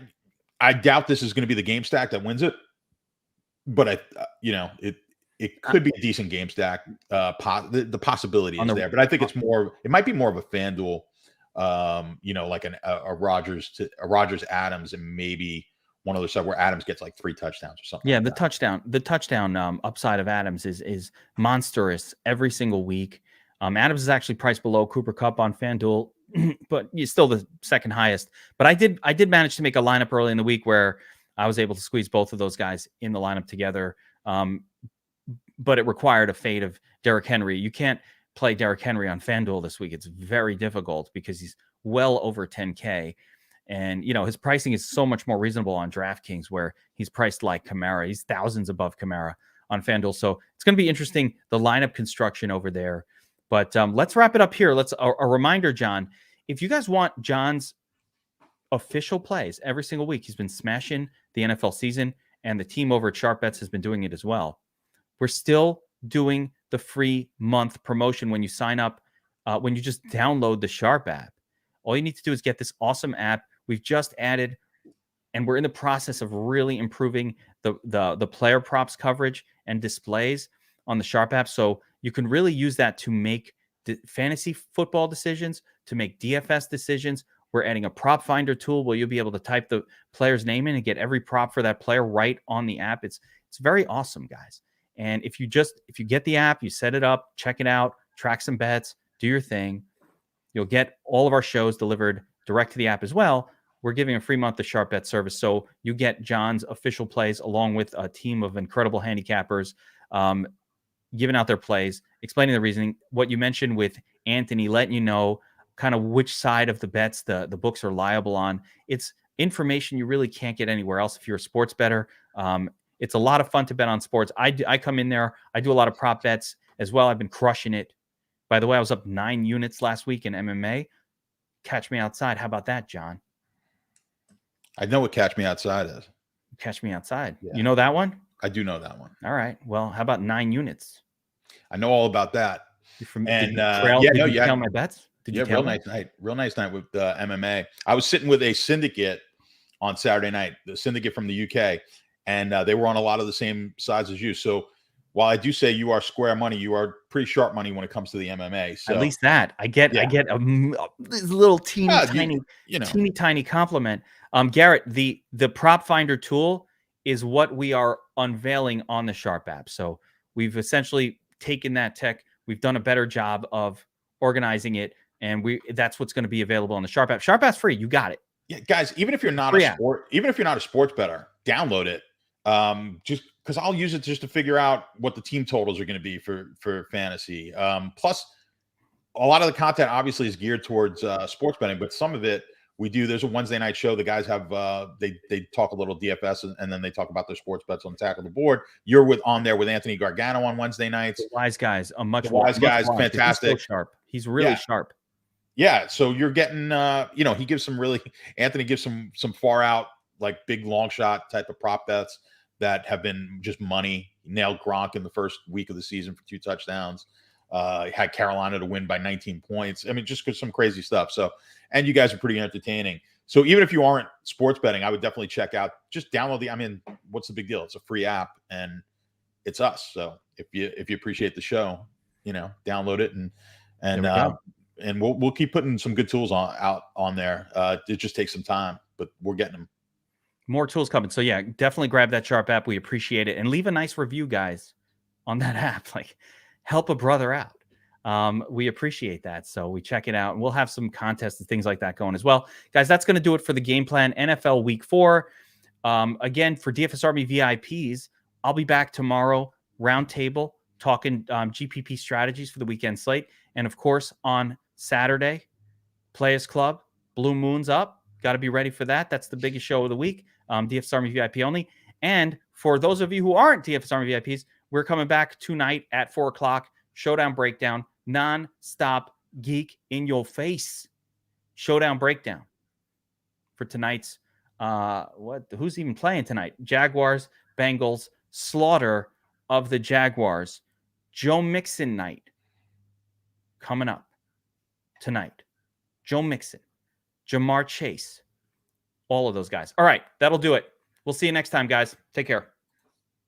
I doubt this is going to be the game stack that wins it. But it could be a decent game stack. The possibility is there, but I think it might be more of a FanDuel. Like a Rodgers Adams and maybe one other side where Adams gets like 3 touchdowns or something. Yeah, like the touchdown upside of Adams is monstrous every single week. Adams is actually priced below Cooper Kupp on FanDuel, but he's still the second highest. But I did manage to make a lineup early in the week where I was able to squeeze both of those guys in the lineup together. But it required a fade of Derrick Henry. You can't play Derrick Henry on FanDuel this week. It's very difficult because he's well over 10K. And, his pricing is so much more reasonable on DraftKings, where he's priced like Kamara. He's thousands above Kamara on FanDuel. So it's going to be interesting, the lineup construction over there. But let's wrap it up here. A reminder, John, if you guys want John's official plays every single week, he's been smashing the NFL season, and the team over at Sharp Bets has been doing it as well. We're still doing the free month promotion when you sign up, when you just download the Sharp app. All you need to do is get this awesome app. We've just added, and we're in the process of really improving the player props coverage and displays on the Sharp app. So you can really use that to make fantasy football decisions, to make DFS decisions. We're adding a prop finder tool where you'll be able to type the player's name in and get every prop for that player right on the app. It's very awesome, guys. And if you get the app, you set it up, check it out, track some bets, do your thing, you'll get all of our shows delivered direct to the app as well. We're giving a free month of Sharp Bet service. So you get John's official plays along with a team of incredible handicappers giving out their plays, explaining the reasoning. What you mentioned with Anthony, letting you know kind of which side of the bets the books are liable on. It's information you really can't get anywhere else if you're a sports bettor. It's a lot of fun to bet on sports. I come in there. I do a lot of prop bets as well. I've been crushing it. By the way, I was up 9 units last week in MMA. Catch me outside. How about that, John? I know what Catch Me Outside is. Catch me outside. Yeah. You know that one? I do know that one. All right. Well, how about 9 units? I know all about that. Did you trail my bets? Real nice night. Real nice night with MMA. I was sitting with a syndicate on Saturday night, the syndicate from the UK, and they were on a lot of the same sides as you. So while I do say you are square money, you are pretty sharp money when it comes to the MMA. So at least that I get this little teeny tiny compliment. Garrett, the prop finder tool is what we are unveiling on the Sharp app. So we've essentially taken that tech. We've done a better job of organizing it, and that's what's going to be available on the Sharp app. Sharp app's free. You got it. Yeah, guys, even if you're not a sports bettor, download it. Just because I'll use it just to figure out what the team totals are going to be for fantasy. Plus, a lot of the content obviously is geared towards sports betting, but some of it we do. There's a Wednesday night show. The guys have they talk a little DFS and then they talk about their sports bets on Tackle the Board. You're on there with Anthony Gargano on Wednesday nights. The wise guys, fantastic. He's so sharp. He's really sharp. Yeah, so you're getting he gives Anthony gives some far out, like big long shot type of prop bets that have been just money. Nailed Gronk in the first week of the season for 2 touchdowns. Had Carolina to win by 19 points. I mean, just some crazy stuff. So, and you guys are pretty entertaining. So even if you aren't sports betting, I would definitely check out, just download what's the big deal? It's a free app and it's us. So if you appreciate the show, download it and we'll keep putting some good tools out on there. It just takes some time, but we're getting them. More tools coming. So yeah, definitely grab that Sharp app. We appreciate it. And leave a nice review, guys, on that app. Like, help a brother out. We appreciate that. So we check it out, and we'll have some contests and things like that going as well. Guys, that's going to do it for the Game Plan NFL Week 4. Again, for DFS Army VIPs, I'll be back tomorrow, roundtable, talking GPP strategies for the weekend slate. And of course, on Saturday, Players Club, Blue Moon's up. Got to be ready for that. That's the biggest show of the week. DFS Army VIP only. And for those of you who aren't DFS Army VIPs, we're coming back tonight at 4 o'clock. Showdown breakdown, non-stop geek in your face. Showdown breakdown for tonight's who's even playing tonight? Jaguars, Bengals, slaughter of the Jaguars. Joe Mixon night coming up tonight. Joe Mixon, Jamar Chase, all of those guys. All right, that'll do it. We'll see you next time, guys. Take care.